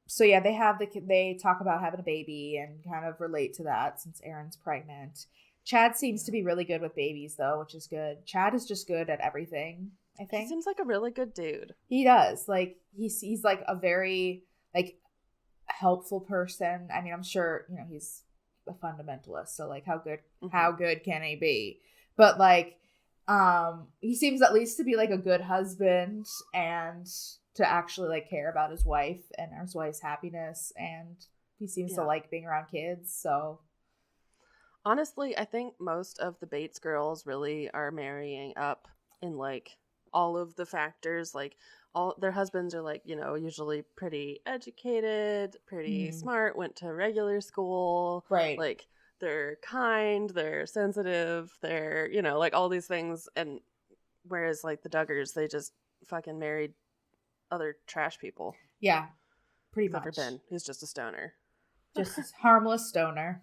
So yeah, they talk about having a baby and kind of relate to that since Erin's pregnant. Chad seems to be really good with babies though, which is good. Chad is just good at everything, I think. He seems like a really good dude. He does. Like he's like a very like helpful person. I mean, I'm sure, you know, he's a fundamentalist, so like how good can he be? But like he seems at least to be like a good husband and to actually like care about his wife and his wife's happiness, and he seems to like being around kids. So honestly, I think most of the Bates girls really are marrying up in like all of the factors. Like all their husbands are like, you know, usually pretty educated, pretty smart, went to regular school, right? Like they're kind, they're sensitive, they're, you know, like all these things. And whereas like the Duggars, they just fucking married other trash people. Yeah, pretty Except much. for Ben, who's just a stoner. Just a harmless stoner.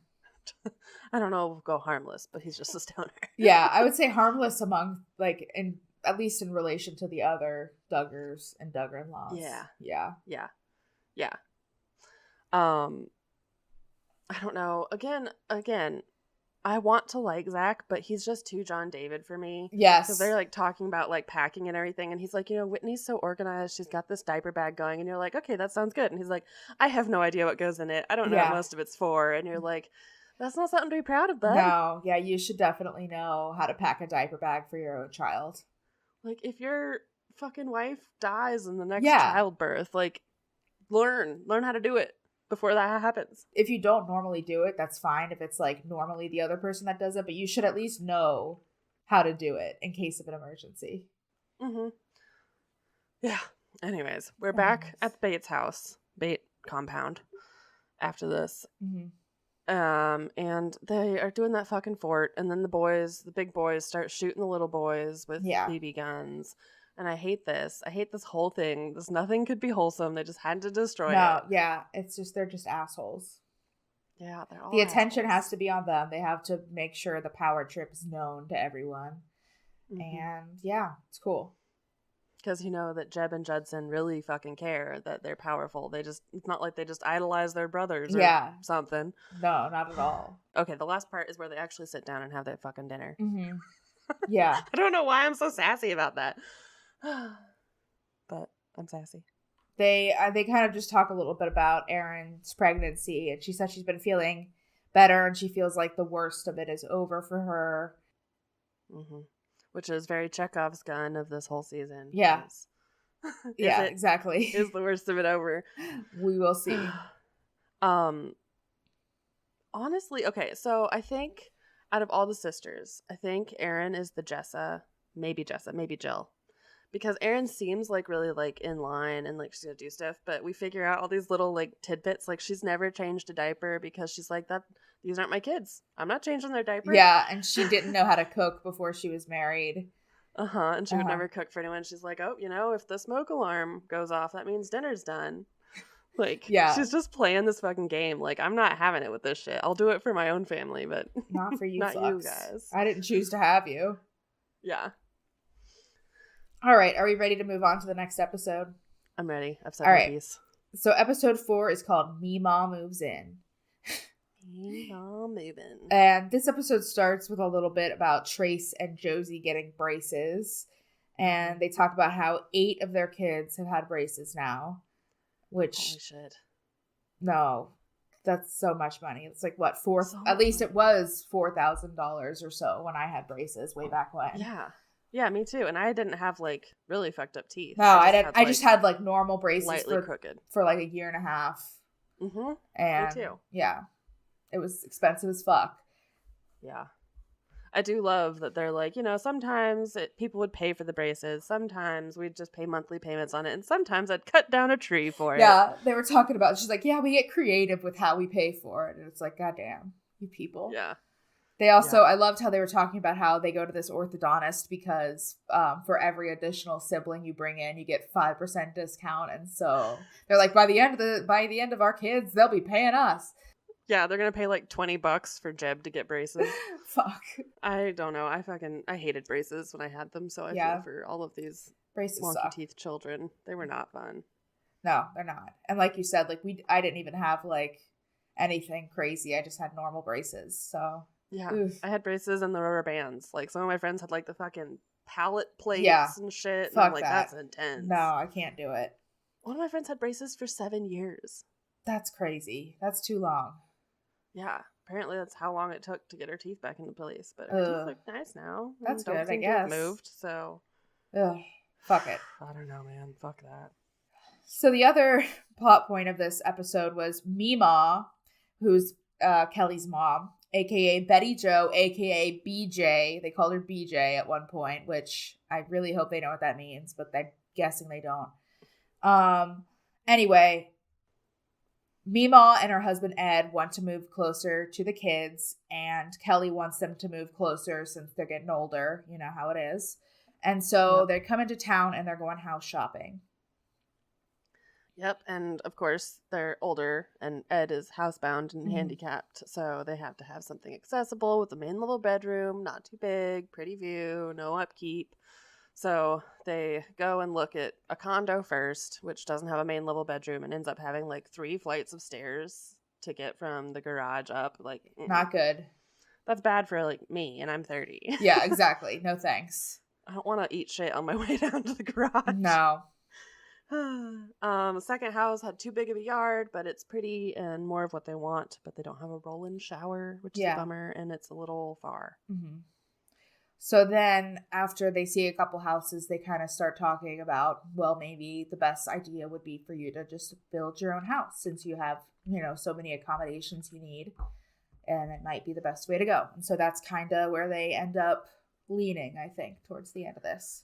I don't know if we'll go harmless, but he's just a stoner. Yeah, I would say harmless among like in at least in relation to the other Duggars and Duggar-in-laws. Yeah. I don't know. Again, I want to like Zach, but he's just too John David for me. Yes. Because they're like talking about like packing and everything. And he's like, you know, Whitney's so organized. She's got this diaper bag going. And you're like, okay, that sounds good. And he's like, I have no idea what goes in it. I don't know what most of it's for. And you're like, That's not something to be proud of, bud. No, yeah, you should definitely know how to pack a diaper bag for your own child. Like, if your fucking wife dies in the next childbirth, like, learn how to do it before that happens. If you don't normally do it, that's fine if it's like normally the other person that does it, but you should at least know how to do it in case of an emergency. Yeah. Anyways, we're back at Bates' house, Bate compound, after this. And they are doing that fucking fort, and then the big boys start shooting the little boys with BB guns. And I hate this. I hate this whole thing. Nothing could be wholesome. They just had to destroy it. Yeah. It's just, they're just assholes. Yeah, they're all The attention has to be on them. They have to make sure the power trip is known to everyone. And yeah, it's cool. Because you know that Jeb and Judson really fucking care that they're powerful. It's not like they just idolize their brothers or something. No, not at all. Okay, the last part is where they actually sit down and have their fucking dinner. Yeah. I don't know why I'm so sassy about that. But I'm sassy. They kind of just talk a little bit about Erin's pregnancy, and she said she's been feeling better and she feels like the worst of it is over for her. Which is very Chekhov's gun of this whole season. Yeah. Exactly. Is the worst of it over? We will see. Honestly, okay, so I think out of all the sisters, I think Erin is the Jessa, maybe Jill. Because Erin seems like really like in line and like she's gonna do stuff, but we figure out all these little like tidbits, like she's never changed a diaper because she's like, these aren't my kids. I'm not changing their diaper. Yeah, and she didn't know how to cook before she was married. And she would never cook for anyone. She's like, oh, if the smoke alarm goes off, that means dinner's done. Like, she's just playing this fucking game. Like, I'm not having it with this shit. I'll do it for my own family, but not for you. Not fucks. You guys. I didn't choose to have you. Yeah. All right, are we ready to move on to the next episode? I'm ready. I've said my piece. So episode 4 is called Meemaw Moves In. Meemaw moving. And this episode starts with a little bit about Trace and Josie getting braces. And they talk about how 8 of their kids have had braces now. Which, holy shit. No, that's so much money. It's like, what, at least it was $4,000 or so when I had braces way back when. Yeah, me too. And I didn't have like really fucked up teeth. No, I didn't. I just had like normal braces slightly crooked for like a year and a half. And me too. Yeah, it was expensive as fuck. Yeah, I do love that they're like, sometimes people would pay for the braces. Sometimes we'd just pay monthly payments on it, and sometimes I'd cut down a tree for it. Yeah, they were talking about. She's like, yeah, we get creative with how we pay for it, and it's like, goddamn, you people. Yeah. They also, I loved how they were talking about how they go to this orthodontist because for every additional sibling you bring in, you get 5% discount. And so they're like, by the end of our kids, they'll be paying us. Yeah, they're gonna pay like $20 for Jeb to get braces. Fuck. I don't know. I hated braces when I had them, so I feel for all of these braces wonky teeth children. They were not fun. No, they're not. And like you said, like I didn't even have like anything crazy. I just had normal braces. So. Yeah, oof. I had braces and the rubber bands. Like, some of my friends had, like, the fucking pallet plates and shit. And I'm like, that's intense. No, I can't do it. One of my friends had braces for 7 years. That's crazy. That's too long. Yeah, apparently that's how long it took to get her teeth back into place. But her teeth look nice now. That's good, I guess. Moved, so. Ugh, fuck it. I don't know, man. Fuck that. So the other plot point of this episode was Meemaw, who's Kelly's mom, aka Betty Jo, aka BJ. They called her BJ at one point, which I really hope they know what that means, but I'm guessing they don't. Anyway, Meemaw and her husband Ed want to move closer to the kids, and Kelly wants them to move closer since they're getting older. You know how it is. And so they come into town and they're going house shopping. Yep, and of course they're older, and Ed is housebound and handicapped, so they have to have something accessible with a main level bedroom, not too big, pretty view, no upkeep. So they go and look at a condo first, which doesn't have a main level bedroom, and ends up having like 3 flights of stairs to get from the garage up. Like, not good. That's bad for like me, and I'm 30. Yeah, exactly. No thanks. I don't want to eat shit on my way down to the garage. No. Second house had too big of a yard, but it's pretty and more of what they want, but they don't have a roll-in shower, which is a bummer, and it's a little far. Mm-hmm. So then after they see a couple houses, they kind of start talking about, well, maybe the best idea would be for you to just build your own house since you have, so many accommodations you need, and it might be the best way to go. And so that's kind of where they end up leaning, I think, towards the end of this.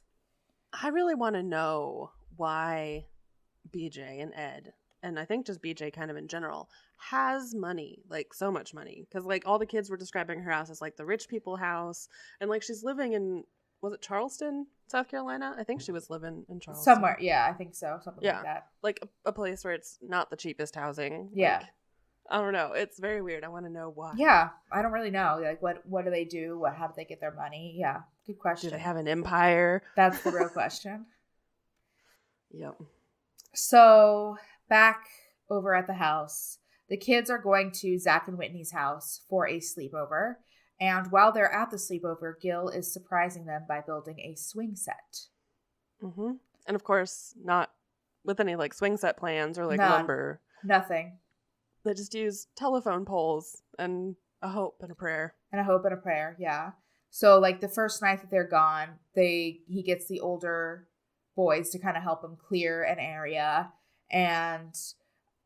I really want to know why BJ and Ed, and I think just BJ kind of in general, has money, like so much money. Because like all the kids were describing her house as like the rich people house, and like she's living in, was it Charleston, South Carolina? I think she was living in Charleston. Somewhere, yeah, I think so. Something like that. Like a place where it's not the cheapest housing. Yeah. Like, I don't know. It's very weird. I want to know why. Yeah, I don't really know. Like, what do they do? How do they get their money? Yeah, good question. Do they have an empire? That's the real question. Yep. So back over at the house, the kids are going to Zach and Whitney's house for a sleepover. And while they're at the sleepover, Gil is surprising them by building a swing set. Mm-hmm. And of course, not with any like swing set plans or like lumber. Nothing. They just use telephone poles and a hope and a prayer. And a hope and a prayer, yeah. So like the first night that they're gone, he gets the older boys to kind of help him clear an area. And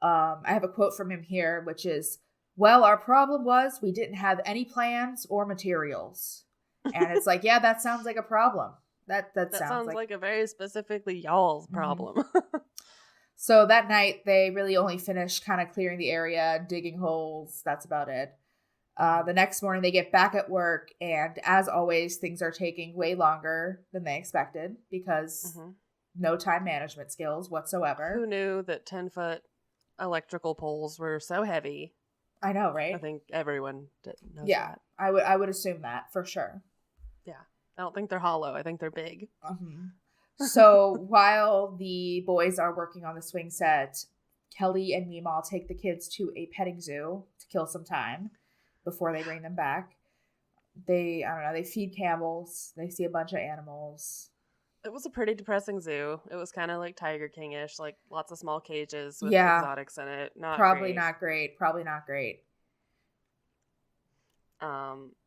I have a quote from him here, which is, well, our problem was we didn't have any plans or materials. And it's like, yeah, that sounds like a problem. That sounds like a very specifically y'all's problem. Mm-hmm. So that night, they really only finish kind of clearing the area, digging holes. That's about it. The next morning, they get back at work. And as always, things are taking way longer than they expected because no time management skills whatsoever. Who knew that 10-foot electrical poles were so heavy? I know, right? I think everyone knows that. I would assume that for sure. Yeah. I don't think they're hollow. I think they're big. Mm-hmm. So while the boys are working on the swing set, Kelly and Meemaw take the kids to a petting zoo to kill some time before they bring them back. They feed camels. They see a bunch of animals. It was a pretty depressing zoo. It was kind of like Tiger King-ish, like lots of small cages with exotics in it. Probably not great.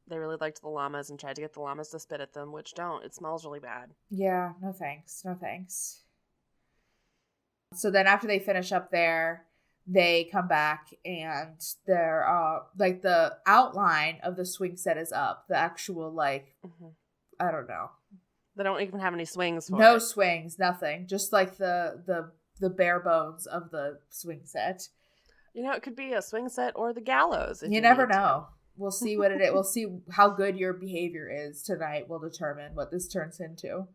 They really liked the llamas and tried to get the llamas to spit at them, which don't. It smells really bad. Yeah, no thanks. So then after they finish up there, they come back and they're like the outline of the swing set is up. The actual I don't know. They don't even have any swings for it. No swings, nothing. Just like the bare bones of the swing set. It could be a swing set or the gallows. You never know. We'll see what it is. We'll see how good your behavior is tonight. Will determine what this turns into.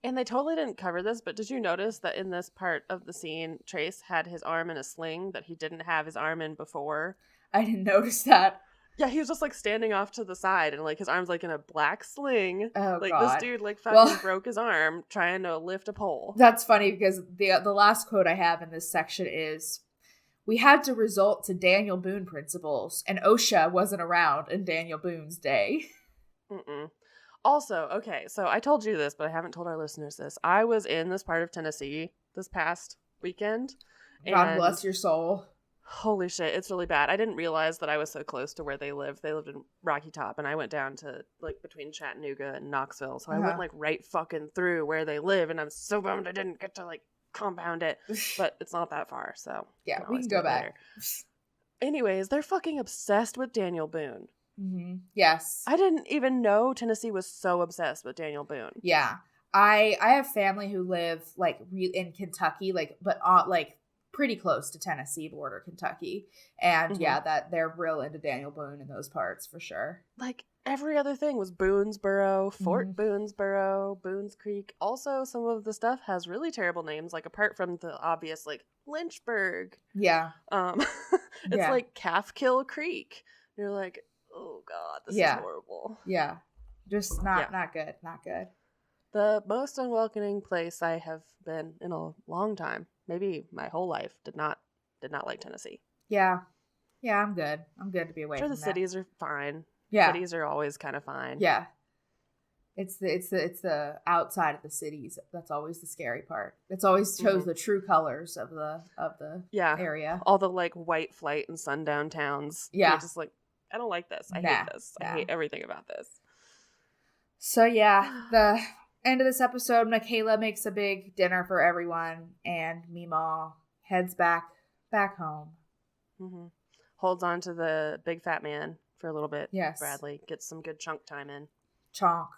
And they totally didn't cover this, but did you notice that in this part of the scene, Trace had his arm in a sling that he didn't have his arm in before? I didn't notice that. Yeah, he was just like standing off to the side and like his arm's like in a black sling. Oh, like God. This dude like fucking broke his arm trying to lift a pole. That's funny because the last quote I have in this section is, we had to resort to Daniel Boone principles, and OSHA wasn't around in Daniel Boone's day. Mm-mm. Also, okay, so I told you this, but I haven't told our listeners this. I was in this part of Tennessee this past weekend. God bless your soul. Holy shit, it's really bad. I didn't realize that I was so close to where they live. They lived in Rocky Top, and I went down to, like, between Chattanooga and Knoxville. So I went, like, right fucking through where they live, and I'm so bummed I didn't get to, like, compound it. But it's not that far, so. Yeah, we can go back. Anyways, they're fucking obsessed with Daniel Boone. Mm-hmm. Yes. I didn't even know Tennessee was so obsessed with Daniel Boone. Yeah. I have family who live, like, in Kentucky, like, but, like, pretty close to Tennessee border Kentucky. And yeah, that they're real into Daniel Boone in those parts for sure. Like every other thing was Boonesboro, Fort Boonesboro, Boones Creek. Also, some of the stuff has really terrible names, like apart from the obvious like Lynchburg. Yeah. It's like Calf Kill Creek. You're like, oh God, this is horrible. Yeah. Just not good. Not good. The most unwelcoming place I have been in a long time. Maybe my whole life did not like Tennessee. Yeah. Yeah, I'm good. I'm good to be away from the that. Cities are fine. Yeah. Cities are always kind of fine. Yeah. It's the outside of the cities that's always the scary part. It's always shows the true colors of the area. All the like white flight and sundown towns. Yeah, you're just like, I don't like this. I hate this. I hate everything about this. So yeah, the end of this episode, Michaela makes a big dinner for everyone, and Meemaw heads back home. Holds on to the big fat man for a little bit. Yes, Bradley gets some good chunk time in. Chonk.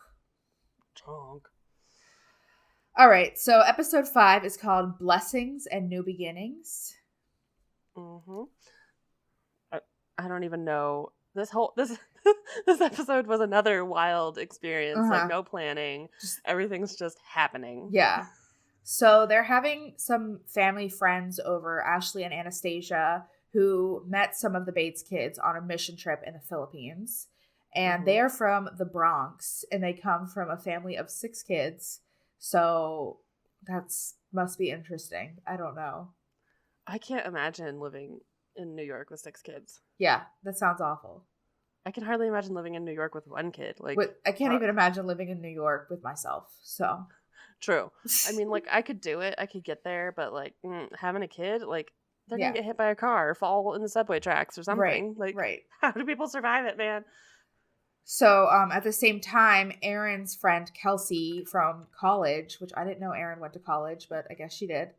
All right, so episode 5 is called Blessings and New Beginnings. I don't even know. This episode was another wild experience. Like, no planning. Everything's just happening. Yeah. So they're having some family friends over, Ashley and Anastasia, who met some of the Bates kids on a mission trip in the Philippines. And they are from the Bronx, and they come from a family of 6 kids. So must be interesting. I don't know. I can't imagine living in New York with 6 kids. Yeah, that sounds awful. I can hardly imagine living in New York with 1 kid. I can't even imagine living in New York with myself. So true. I mean, like, I could do it. I could get there, but like having a kid, like, they're gonna get hit by a car or fall in the subway tracks or something. Right. How do people survive it, man? So at the same time, Erin's friend Kelsey from college, which I didn't know Erin went to college, but I guess she did.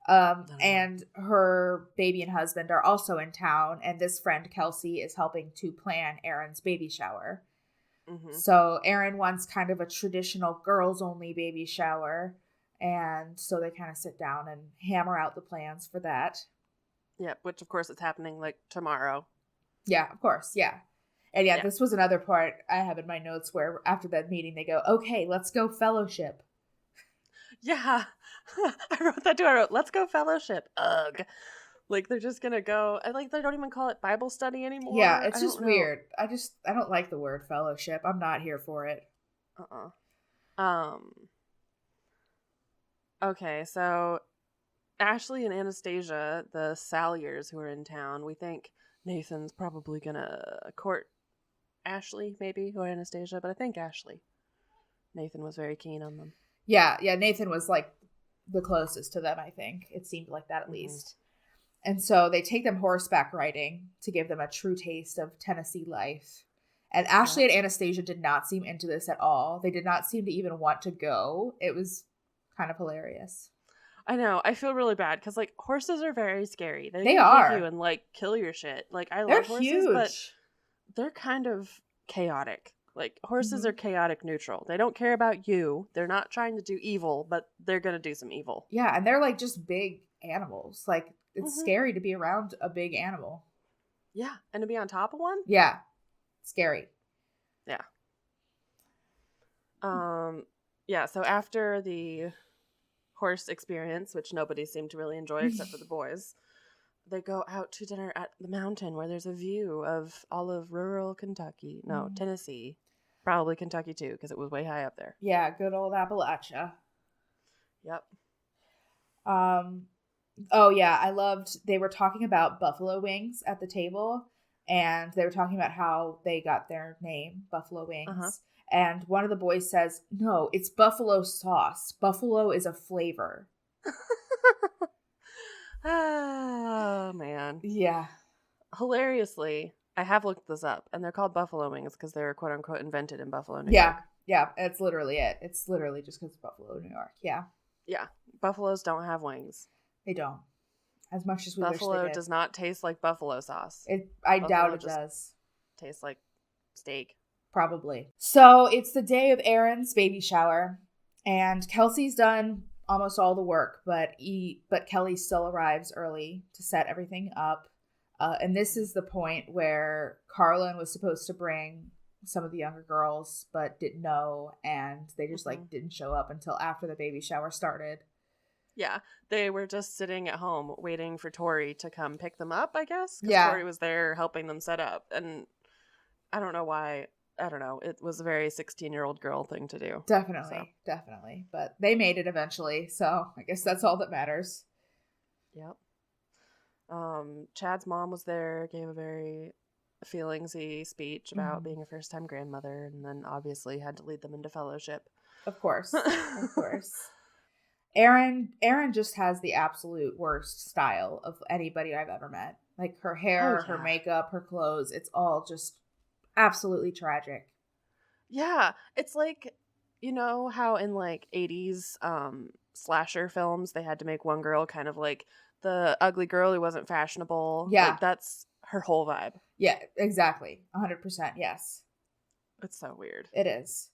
And her baby and husband are also in town, and this friend Kelsey is helping to plan Erin's baby shower. So Erin wants kind of a traditional girls-only baby shower, and so they kind of sit down and hammer out the plans for that. Yeah, which of course is happening like tomorrow. Yeah, of course, yeah. And this was another part I have in my notes where after that meeting they go, okay, let's go fellowship. Yeah, I wrote that too. I wrote, let's go fellowship. Ugh. Like, they're just going to go. They don't even call it Bible study anymore. Yeah, it's just weird. I don't like the word fellowship. I'm not here for it. Okay, so Ashley and Anastasia, the Salyers who are in town, we think Nathan's probably going to court Ashley, maybe, or Anastasia, but I think Ashley. Nathan was very keen on them. Yeah, Nathan was like the closest to them, I think. It seemed like that at least. And so they take them horseback riding to give them a true taste of Tennessee life. And Ashley and Anastasia did not seem into this at all. They did not seem to even want to go. It was kind of hilarious. I know. I feel really bad because, like, horses are very scary. They are. Take you and, like, kill your shit. Like, I love horses, huge. But they're kind of chaotic. Like, horses are chaotic neutral. They don't care about you. They're not trying to do evil, but they're going to do some evil. Yeah, and they're, like, just big animals. Like, it's scary to be around a big animal. Yeah, and to be on top of one? Yeah. Scary. Yeah. Yeah, so after the horse experience, which nobody seemed to really enjoy except for the boys, they go out to dinner at the mountain where there's a view of all of rural Kentucky. No, Tennessee. Probably Kentucky too, because it was way high up there. Yeah, good old Appalachia. Yep. Oh yeah, I loved, they were talking about buffalo wings at the table, and they were talking about how they got their name, Buffalo Wings. And one of the boys says, no, it's buffalo sauce. Buffalo is a flavor. Oh, man. Yeah. Hilariously, I have looked this up, and they're called buffalo wings because they were quote-unquote invented in Buffalo, New York. Yeah, it's literally it. It's literally just because it's Buffalo, New York. Yeah. Yeah. Buffaloes don't have wings. They don't. As much as we Buffalo wish they did. Does not taste like buffalo sauce. I doubt it does. Tastes like steak. Probably. So it's the day of Erin's baby shower, and Kelsey's done almost all the work, but Kelly still arrives early to set everything up. And this is the point where Carlin was supposed to bring some of the younger girls, but didn't know, and they just didn't show up until after the baby shower started. Yeah, they were just sitting at home waiting for Tori to come pick them up, I guess. Yeah. Tori was there helping them set up. And I don't know why. I don't know. It was a very 16-year-old girl thing to do. Definitely. But they made it eventually, so I guess that's all that matters. Yep. Chad's mom was there, gave a very feelingsy speech about being a first-time grandmother, and then obviously had to lead them into fellowship. Of course. Of course. Erin just has the absolute worst style of anybody I've ever met. Like her hair, her makeup, her clothes, it's all just absolutely tragic. Yeah, it's like, you know how in like 80s slasher films they had to make one girl kind of like the ugly girl who wasn't fashionable? Yeah. Like that's her whole vibe. Yeah, exactly. 100%, yes. It's so weird. It is.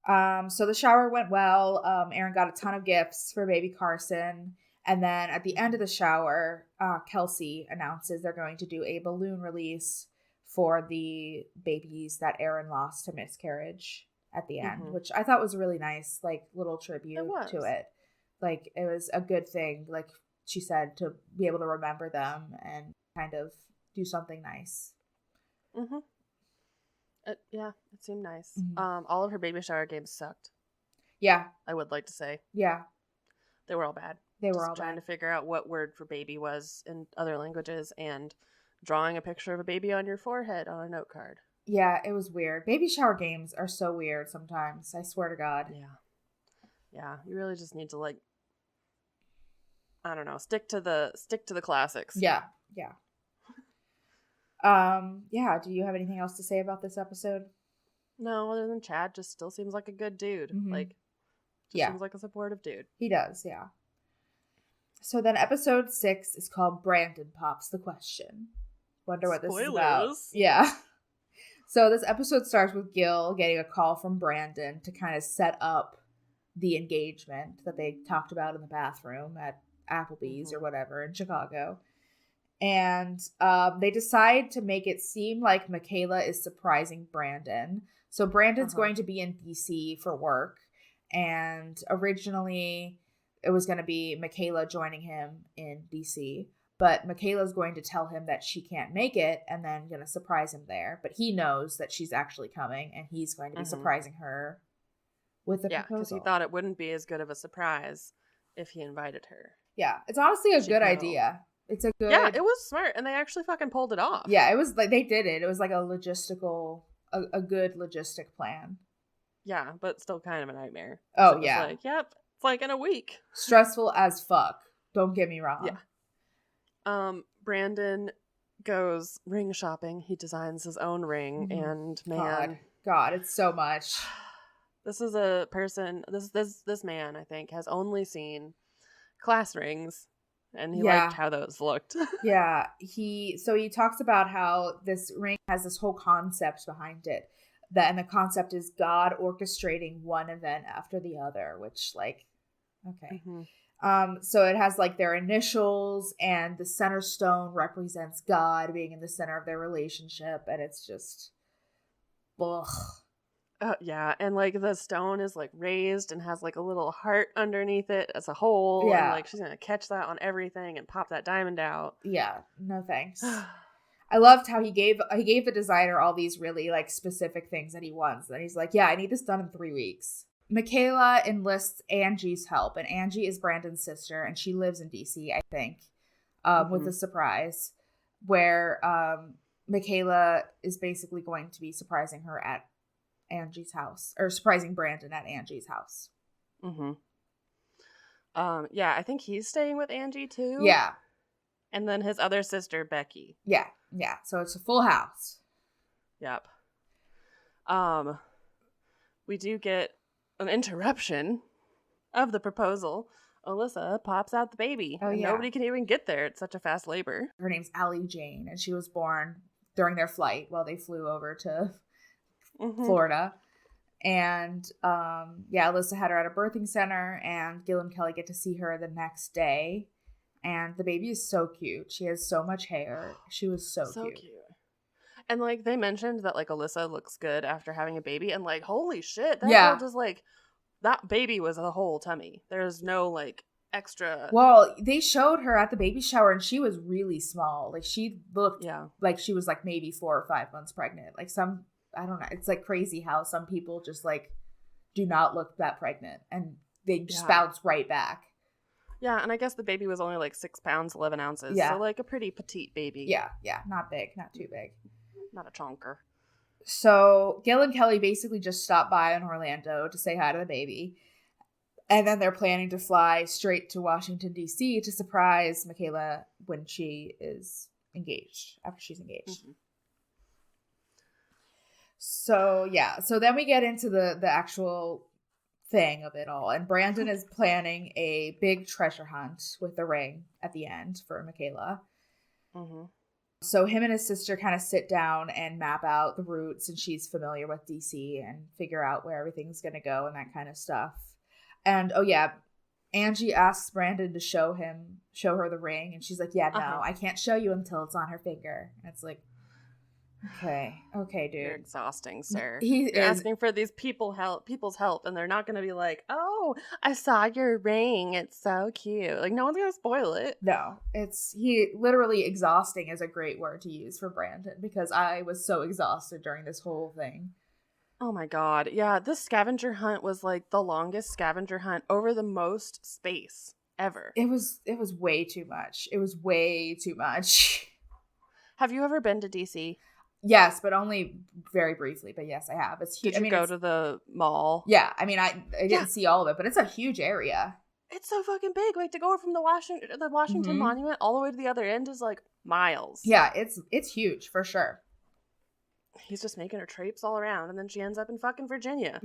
So the shower went well. Erin got a ton of gifts for baby Carson. And then at the end of the shower, Kelsey announces they're going to do a balloon release for the babies that Erin lost to miscarriage at the end, which I thought was a really nice, like, little tribute to it. Like, it was a good thing, like she said, to be able to remember them and kind of do something nice. Yeah, it seemed nice. All of her baby shower games sucked. Yeah. I would like to say. Yeah. They were all bad. They were all trying to figure out what word for baby was in other languages and drawing a picture of a baby on your forehead on a note card. Yeah, it was weird. Baby shower games are so weird sometimes. I swear to God. Yeah. You really just need to, like, I don't know, stick to the classics. Yeah. Yeah, do you have anything else to say about this episode? No, other than Chad just still seems like a good dude. Like, seems like a supportive dude. He does, yeah. So then episode 6 is called Brandon Pops the Question. Wonder what Spoilers. This is about. Yeah. So this episode starts with Gil getting a call from Brandon to kind of set up the engagement that they talked about in the bathroom at Applebee's or whatever in Chicago. And they decide to make it seem like Michaela is surprising Brandon. So Brandon's going to be in DC for work. And originally it was going to be Michaela joining him in DC. But Michaela's going to tell him that she can't make it and then going to surprise him there. But he knows that she's actually coming and he's going to be surprising her with the proposal. Yeah, because he thought it wouldn't be as good of a surprise if he invited her. Yeah, it's honestly a good idea. It's a good... Yeah, it was smart, and they actually fucking pulled it off. Yeah, it was like, they did it. It was like a good logistic plan. Yeah, but still kind of a nightmare. Oh, so yeah. It's like in a week. Stressful as fuck. Don't get me wrong. Yeah. Brandon goes ring shopping. He designs his own ring, and man... God, it's so much. This is a person... This man, I think, has only seen class rings. And he liked how those looked. Yeah. He talks about how this ring has this whole concept behind it. And the concept is God orchestrating one event after the other, which, like, okay. So it has, like, their initials, and the center stone represents God being in the center of their relationship. And it's just, ugh. Yeah, and like the stone is like raised and has like a little heart underneath it as a hole. Yeah. And like she's gonna catch that on everything and pop that diamond out. Yeah, no thanks. I loved how he gave the designer all these really like specific things that he wants. And he's like, yeah, I need this done in 3 weeks. Michaela enlists Angie's help, and Angie is Brandon's sister, and she lives in DC, I think, with a surprise where Michaela is basically going to be surprising her at Angie's house, or surprising Brandon at Angie's house. Yeah, I think he's staying with Angie too. Yeah. And then his other sister, Becky. Yeah. So it's a full house. Yep. We do get an interruption of the proposal. Alyssa pops out the baby. Oh, and nobody can even get there. It's such a fast labor. Her name's Allie Jane, and she was born during their flight while they flew over to Florida. And Alyssa had her at a birthing center, and Gil and Kelly get to see her the next day. And the baby is so cute. She has so much hair. She was so cute. And like they mentioned that like Alyssa looks good after having a baby, and like holy shit, that girl just like that baby was a whole tummy. There's no like extra. Well, they showed her at the baby shower, and she was really small. Like she looked like she was like maybe 4 or 5 months pregnant. Like I don't know. It's like crazy how some people just like do not look that pregnant, and they just bounce right back. Yeah, and I guess the baby was only like 6 pounds, 11 ounces. Yeah. So like a pretty petite baby. Yeah. Not big, not too big. Not a chonker. So Gil and Kelly basically just stop by in Orlando to say hi to the baby. And then they're planning to fly straight to Washington, D.C. to surprise Michaela when she is engaged, after she's engaged. Mm-hmm. So, yeah. So then we get into the actual thing of it all. And Brandon is planning a big treasure hunt with the ring at the end for Michaela. Mm-hmm. So him and his sister kind of sit down and map out the routes, and she's familiar with DC, and figure out where everything's going to go and that kind of stuff. And, oh yeah, Angie asks Brandon to show her the ring. And she's like, yeah, no, I can't show you until it's on her finger. And it's like, okay, dude. You're exhausting, sir. You're asking for these people's help, and they're not going to be like, oh, I saw your ring. It's so cute. Like, no one's going to spoil it. No, literally exhausting is a great word to use for Brandon, because I was so exhausted during this whole thing. Oh my god. Yeah, this scavenger hunt was like the longest scavenger hunt over the most space ever. It was way too much. It was way too much. Have you ever been to DC? Yes, but only very briefly. But yes, I have. It's huge. Did you go to the mall? Yeah, I mean, I didn't see all of it, but it's a huge area. It's so fucking big. Like, to go from the Washington mm-hmm. Monument all the way to the other end is like miles. Yeah, it's huge for sure. He's just making her traipse all around, and then she ends up in fucking Virginia.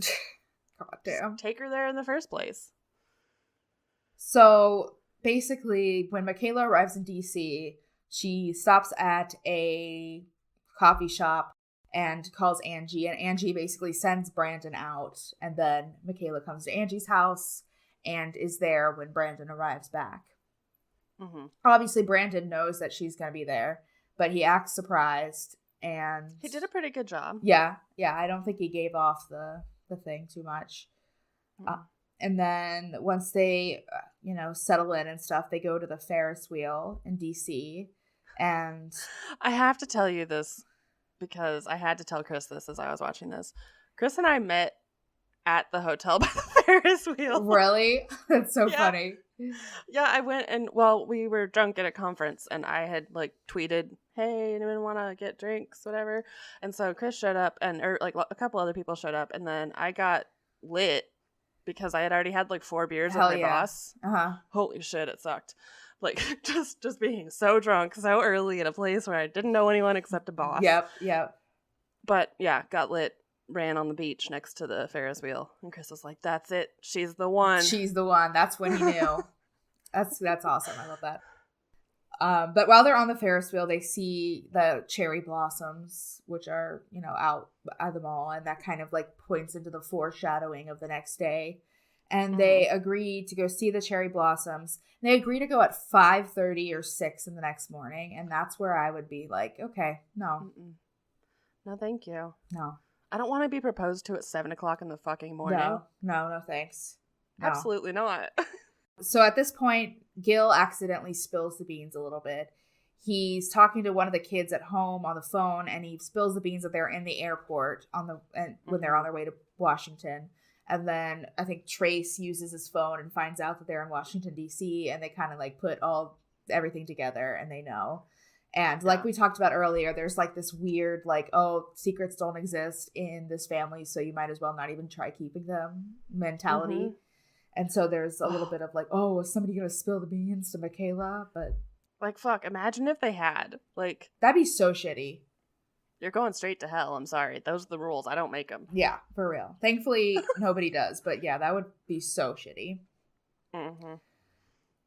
God damn. Just take her there in the first place. So, basically, when Michaela arrives in DC, she stops at a coffee shop and calls Angie, and Angie basically sends Brandon out, and then Michaela comes to Angie's house and is there when Brandon arrives back. Mm-hmm. Obviously, Brandon knows that she's going to be there, but he acts surprised. And he did a pretty good job. Yeah. I don't think he gave off the thing too much. And then once they, settle in and stuff, they go to the Ferris wheel in DC. And I have to tell you this because I had to tell Chris this as I was watching this. Chris and I met at the hotel by the Ferris wheel. Really? That's so funny. Yeah, I went and, we were drunk at a conference, and I had, tweeted, hey, anyone want to get drinks, whatever? And so Chris showed up, or a couple other people showed up, and then I got lit because I had already had, 4 beers with my boss. Uh-huh. Holy shit, it sucked. Just being so drunk so early in a place where I didn't know anyone except a boss. Yep. But, yeah, got lit. Ran on the beach next to the Ferris wheel, and Chris was like, that's it, she's the one. That's when he knew. That's awesome. I love that. But while they're on the Ferris wheel, they see the cherry blossoms, which are out at the mall, and that kind of points into the foreshadowing of the next day. And mm-hmm. they agree to go see the cherry blossoms. And they agree to go at 5:30 or 6 in the next morning, and that's where I would be like, okay, no. Mm-mm. No, thank you. No. I don't want to be proposed to at 7 o'clock in the fucking morning. No, thanks. No. Absolutely not. So at this point, Gil accidentally spills the beans a little bit. He's talking to one of the kids at home on the phone, and he spills the beans that they're in the airport when they're on their way to Washington. And then I think Trace uses his phone and finds out that they're in Washington, D.C., and they kind of put everything together, and they know. And like we talked about earlier, there's this weird, secrets don't exist in this family, so you might as well not even try keeping them mentality. Mm-hmm. And so there's a little bit of is somebody going to spill the beans to Michaela? But fuck, imagine if they had. That'd be so shitty. You're going straight to hell. I'm sorry. Those are the rules. I don't make them. Yeah, for real. Thankfully, nobody does. But yeah, that would be so shitty. Mm-hmm.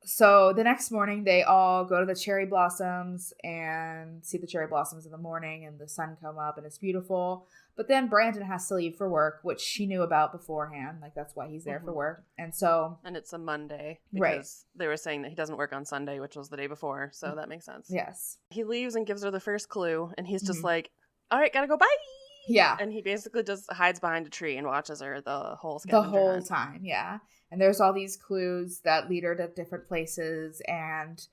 So the next morning, they all go to the cherry blossoms and see the cherry blossoms in the morning, and the sun come up, and it's beautiful. But then Brandon has to leave for work, which she knew about beforehand. That's why he's there for work. And it's a Monday because they were saying that he doesn't work on Sunday, which was the day before. So that makes sense. Yes. He leaves and gives her the first clue, and he's just like, all right, gotta go, bye. Yeah. And he basically just hides behind a tree and watches her the whole time. Yeah. And there's all these clues that lead her to different places, and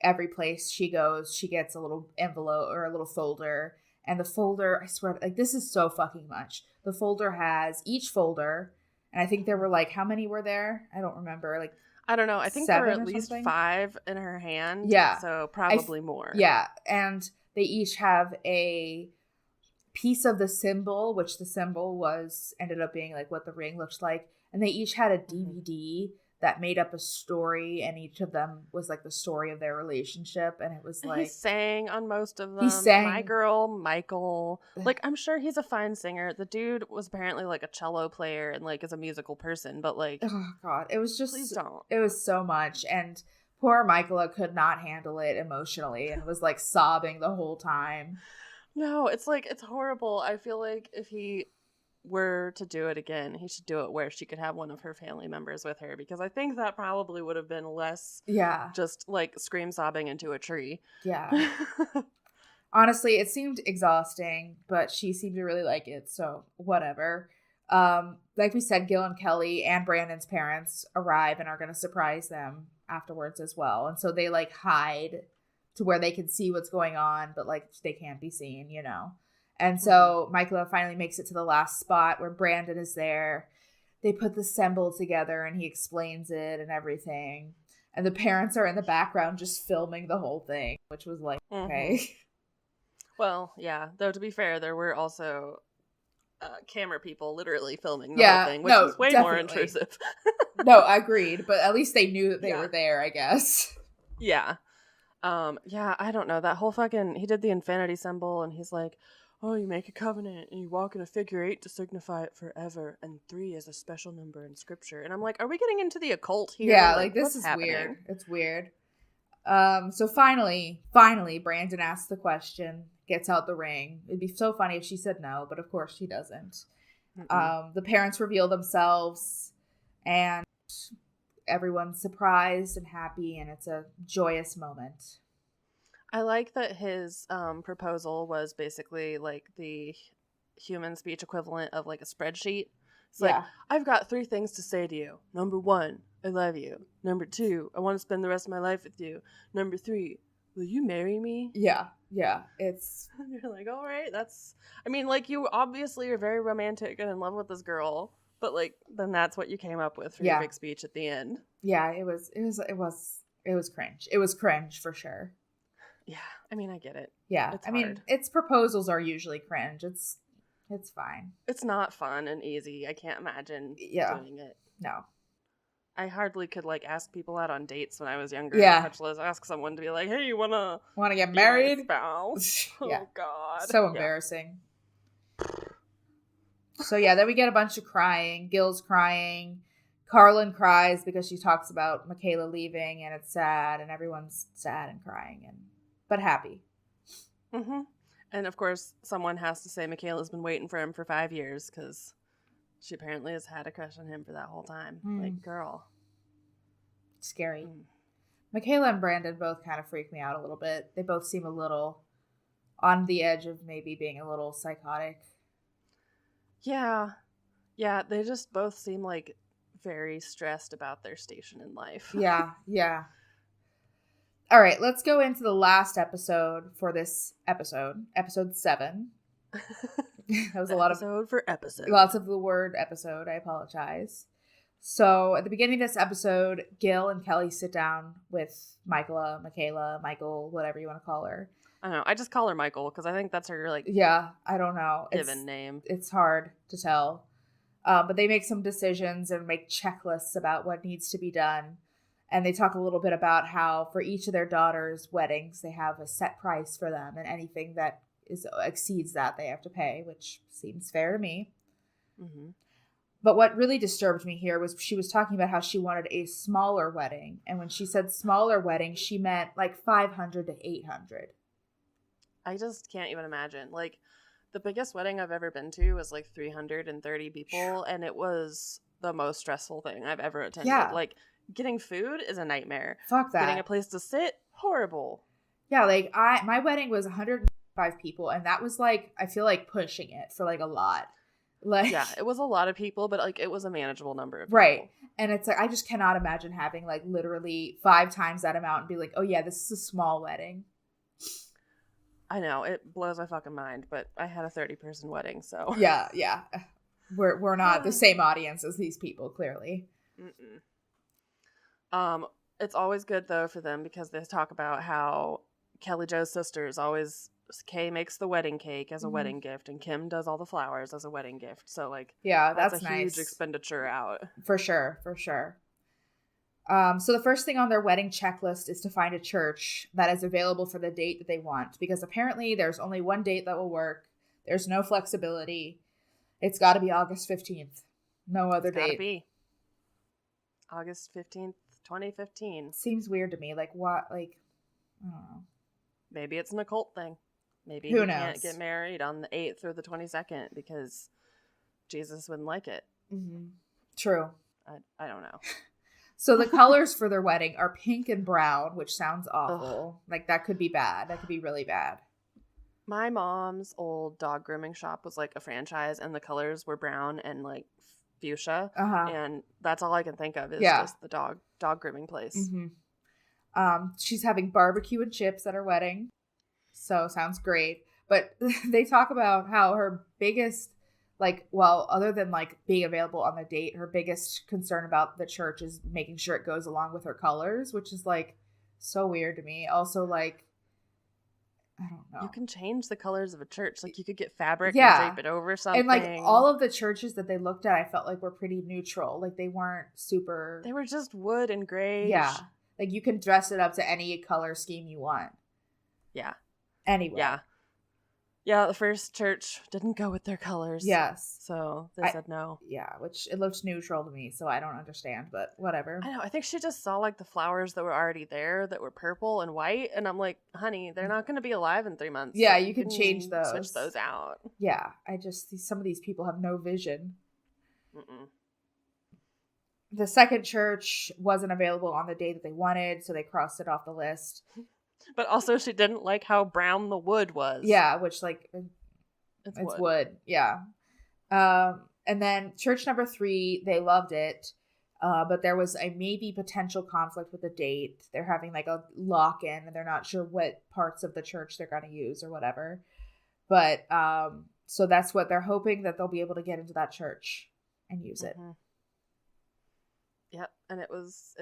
every place she goes, she gets a little envelope or a little folder. And the folder, I swear, this is so fucking much. The folder has each folder, and I think there were how many were there? I don't remember. I don't know. I think there were at least 5 in her hand. Yeah. So probably more. Yeah. And they each have a piece of the symbol, which the symbol ended up being like what the ring looks like. And they each had a DVD that made up a story, and each of them was like the story of their relationship. And it was like, he sang on most of them. He sang. My Girl, Michael. Like, I'm sure he's a fine singer. The dude was apparently like a cello player and like is a musical person, but like, oh God, it was just, please don't. It was so much. And poor Michaela could not handle it emotionally and was like sobbing the whole time. No, it's like, it's horrible. I feel like if he were to do it again, he should do it where she could have one of her family members with her, because I think that probably would have been less just like scream sobbing into a tree. Yeah. Honestly, it seemed exhausting, but she seemed to really like it, so whatever. Like we said, Gil and Kelly and Brandon's parents arrive and are going to surprise them afterwards as well. And so they like hide to where they can see what's going on, but like they can't be seen, you know. And so Michaela finally makes it to the last spot where Brandon is there. They put the symbol together and he explains it and everything. And the parents are in the background just filming the whole thing, which was like, okay. Well, yeah. Though to be fair, there were also camera people literally filming the whole thing, which is way more intrusive. No, agreed. But at least they knew that they were there, I guess. Yeah. Yeah, I don't know. That whole he did the infinity symbol and he's like, oh, you make a covenant and you walk in a figure 8 to signify it forever, and 3 is a special number in scripture. And I'm like, are we getting into the occult here? Yeah, like this is happening? Weird. It's weird. So finally, Brandon asks the question, gets out the ring. It'd be so funny if she said no, but of course she doesn't. The parents reveal themselves, and everyone's surprised and happy, and it's a joyous moment. I like that his proposal was basically like the human speech equivalent of like a spreadsheet. It's like, I've got 3 things to say to you. Number 1, I love you. Number 2, I want to spend the rest of my life with you. Number 3, will you marry me? Yeah. It's you're like, all right, that's. I mean, like, you obviously are very romantic and in love with this girl, but like, then that's what you came up with for your big speech at the end. Yeah, it was cringe. It was cringe for sure. Yeah, I mean, I get it. Yeah, it's hard. Its proposals are usually cringe. It's fine. It's not fun and easy. I can't imagine doing it. No. I hardly could like ask people out on dates when I was younger. Yeah. Much less ask someone to be like, "Hey, you wanna get married?" Spouse. Yeah. Oh God. So embarrassing. So then we get a bunch of crying. Gil's crying. Carlin cries because she talks about Michaela leaving, and it's sad, and everyone's sad and crying but happy. And of course, someone has to say Michaela's been waiting for him for 5 years because she apparently has had a crush on him for that whole time. Like, girl. Scary. Michaela and Brandon both kind of freak me out a little bit. They both seem a little on the edge of maybe being a little psychotic. Yeah, they just both seem like very stressed about their station in life. Yeah. All right, let's go into the last episode for this episode 7. That was a lot episode for episode. Lots of the word episode. I apologize. So at the beginning of this episode, Gil and Kelly sit down with Michaela, Michael, whatever you want to call her. I don't know. I just call her Michael because I think that's her like. Yeah, I don't know. Given name. It's hard to tell. But they make some decisions and make checklists about what needs to be done. And they talk a little bit about how for each of their daughters' weddings, they have a set price for them, and anything that exceeds that they have to pay, which seems fair to me. But what really disturbed me here was she was talking about how she wanted a smaller wedding, and when she said smaller wedding, she meant like 500 to 800. I just can't even imagine. Like, the biggest wedding I've ever been to was like 330 people, and it was the most stressful thing I've ever attended. Yeah. Like, getting food is a nightmare. Fuck that. Getting a place to sit, horrible. Yeah, like my wedding was 105 people, and that was like, I feel like pushing it for like a lot. Like, yeah, it was a lot of people, but like it was a manageable number of people. Right. And it's like, I just cannot imagine having like literally 5 times that amount and be like, oh yeah, this is a small wedding. I know, it blows my fucking mind, but I had a 30-person wedding, so. Yeah. We're not the same audience as these people, clearly. It's always good though for them because they talk about how Kelly Jo's sisters always Kay makes the wedding cake as a wedding gift, and Kim does all the flowers as a wedding gift. So, like, yeah, that's that's a nice. huge expenditure out. For sure. So the first thing on their wedding checklist is to find a church that is available for the date that they want, because apparently there's only one date that will work. There's no flexibility. It's got to be August 15th. No other date. It's got to be August 15th, 2015. Seems weird to me. Like, what? Like, I don't know. Maybe it's an occult thing. Maybe Who he knows? can't get married on the 8th or the 22nd because Jesus wouldn't like it. Mm-hmm. True. I don't know. So the colors for their wedding are pink and brown, which sounds awful. Ugh. Like, that could be bad. That could be really bad. My mom's old dog grooming shop was like a franchise, and the colors were brown and like fuchsia. And that's all I can think of is just the dog grooming place. Mm-hmm. She's having barbecue and chips at her wedding. So sounds great. But they talk about how her biggest, like, well, other than like being available on the date, her biggest concern about the church is making sure it goes along with her colors, which is like so weird to me. Also, like, I don't know. You can change the colors of a church. Like, you could get fabric and drape it over something. And like all of the churches that they looked at, I felt like were pretty neutral. Like, they weren't super. They were just wood and gray. Yeah. Like, you can dress it up to any color scheme you want. Yeah. Anyway. Yeah, the first church didn't go with their colors. Yes. So they said no. Yeah, which it looked neutral to me, so I don't understand, but whatever. I know. I think she just saw like the flowers that were already there that were purple and white, and I'm like, honey, they're not going to be alive in 3 months. Yeah, so you can change those. Switch those out. Yeah, some of these people have no vision. Mm-mm. The second church wasn't available on the day that they wanted, so they crossed it off the list. But also, she didn't like how brown the wood was. Yeah, which, like, it's wood. Yeah. And then church number 3, they loved it, but there was a maybe potential conflict with the date. They're having, like, a lock-in, and they're not sure what parts of the church they're going to use or whatever. But, so that's what they're hoping, that they'll be able to get into that church and use it. Yep, and it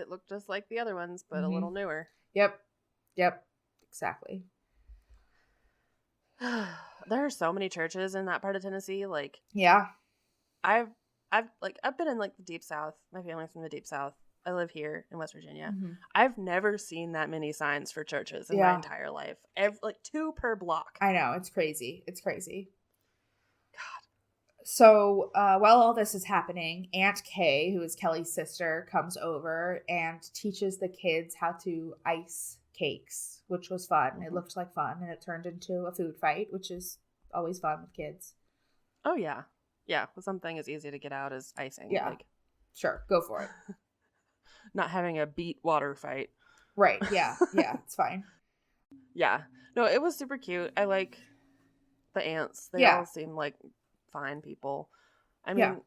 looked just like the other ones, but a little newer. Yep, exactly. There are so many churches in that part of Tennessee. Like, yeah, I've been in like the deep South. My family's from the deep South. I live here in West Virginia. I've never seen that many signs for churches in my entire life. Like 2 per block. I know, it's crazy. God. So while all this is happening, Aunt Kay, who is Kelly's sister, comes over and teaches the kids how to ice cakes, which was fun. It looked like fun, and it turned into a food fight, which is always fun with kids. Oh, yeah. Yeah, something as easy to get out as icing. Yeah. Like, sure, go for it. Not having a beet water fight. Right, yeah, it's fine. Yeah. No, it was super cute. I like the aunts. They all seem like fine people. I mean,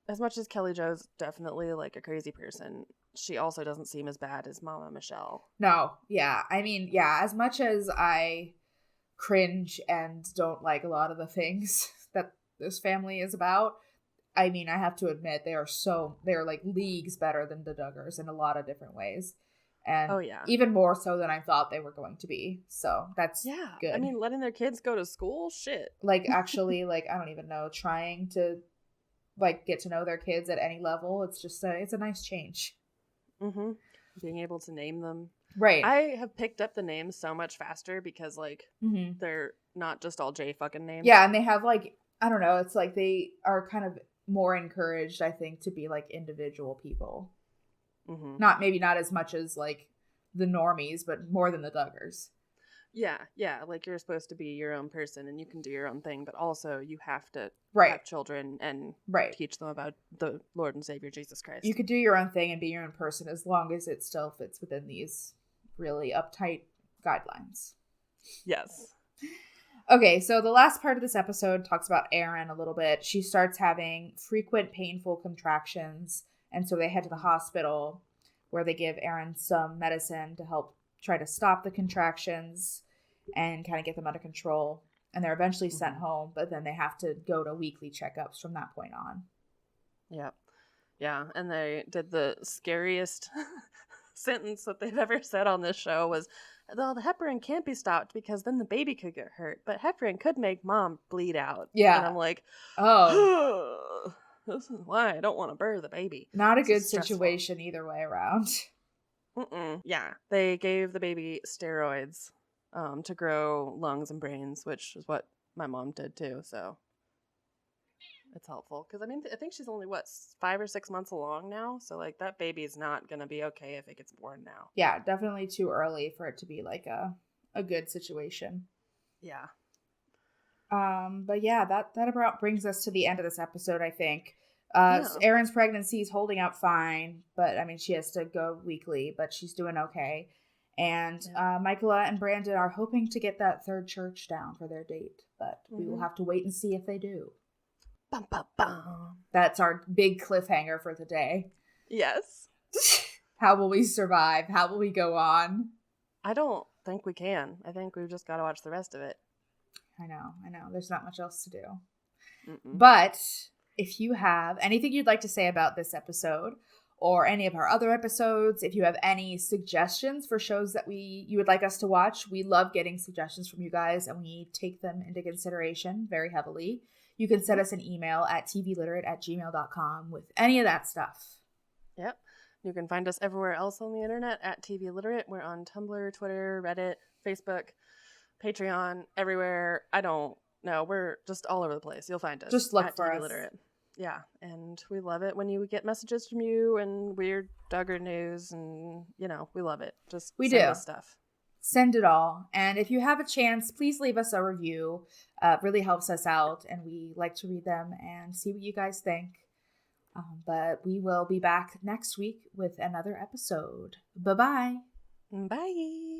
as much as Kelly Jo's definitely like a crazy person, she also doesn't seem as bad as Mama Michelle. No, yeah. I mean, yeah, as much as I cringe and don't like a lot of the things that this family is about, I mean, I have to admit they're like leagues better than the Duggars in a lot of different ways. And even more so than I thought they were going to be. So that's good. I mean, letting their kids go to school? Shit. Like, actually, like, I don't even know, trying to, like, get to know their kids at any level. It's just it's a nice change. Mm-hmm. Being able to name them. Right. I have picked up the names so much faster because, like, they're not just all J fucking names. Yeah, and they have, like, I don't know, it's like they are kind of more encouraged, I think, to be, like, individual people. Maybe not as much as like the normies, but more than the Duggars. Yeah, like you're supposed to be your own person and you can do your own thing, but also you have to have children and teach them about the Lord and Savior Jesus Christ. You could do your own thing and be your own person as long as it still fits within these really uptight guidelines. Yes. Okay, so the last part of this episode talks about Erin a little bit. She starts having frequent painful contractions. And so they head to the hospital where they give Erin some medicine to help try to stop the contractions and kind of get them under control. And they're eventually sent home, but then they have to go to weekly checkups from that point on. Yep. Yeah, and they did the scariest sentence that they've ever said on this show was, well, the heparin can't be stopped because then the baby could get hurt, but heparin could make mom bleed out. Yeah. And I'm like, oh, this is why I don't want to birth the baby. Not a This good is stressful. situation either way around. Yeah, they gave the baby steroids to grow lungs and brains, which is what my mom did too, so it's helpful. Because, I mean, I think she's only, 5 or 6 months along now, so, like, that baby's not going to be okay if it gets born now. Yeah, definitely too early for it to be, like, a good situation. Yeah. But yeah, that about brings us to the end of this episode, I think. Erin's pregnancy is holding out fine, but I mean, she has to go weekly, but she's doing okay. And Michaela and Brandon are hoping to get that third church down for their date, but we will have to wait and see if they do. Bum, bum, bum. That's our big cliffhanger for the day. Yes. How will we survive? How will we go on? I don't think we can. I think we've just got to watch the rest of it. I know. There's not much else to do. But if you have anything you'd like to say about this episode or any of our other episodes, if you have any suggestions for shows that you would like us to watch, we love getting suggestions from you guys and we take them into consideration very heavily. You can send us an email at tvliterate@gmail.com with any of that stuff. Yep. You can find us everywhere else on the internet at TV Literate. We're on Tumblr, Twitter, Reddit, Facebook, Patreon, everywhere. I don't know. We're just all over the place. You'll find us. Just look at for TV us. Literate. Yeah, and we love it when you get messages from you and weird Duggar news, and we love it. Just send us stuff. Send it all. And if you have a chance, please leave us a review. It really helps us out, and we like to read them and see what you guys think. But we will be back next week with another episode. Bye-bye. Bye.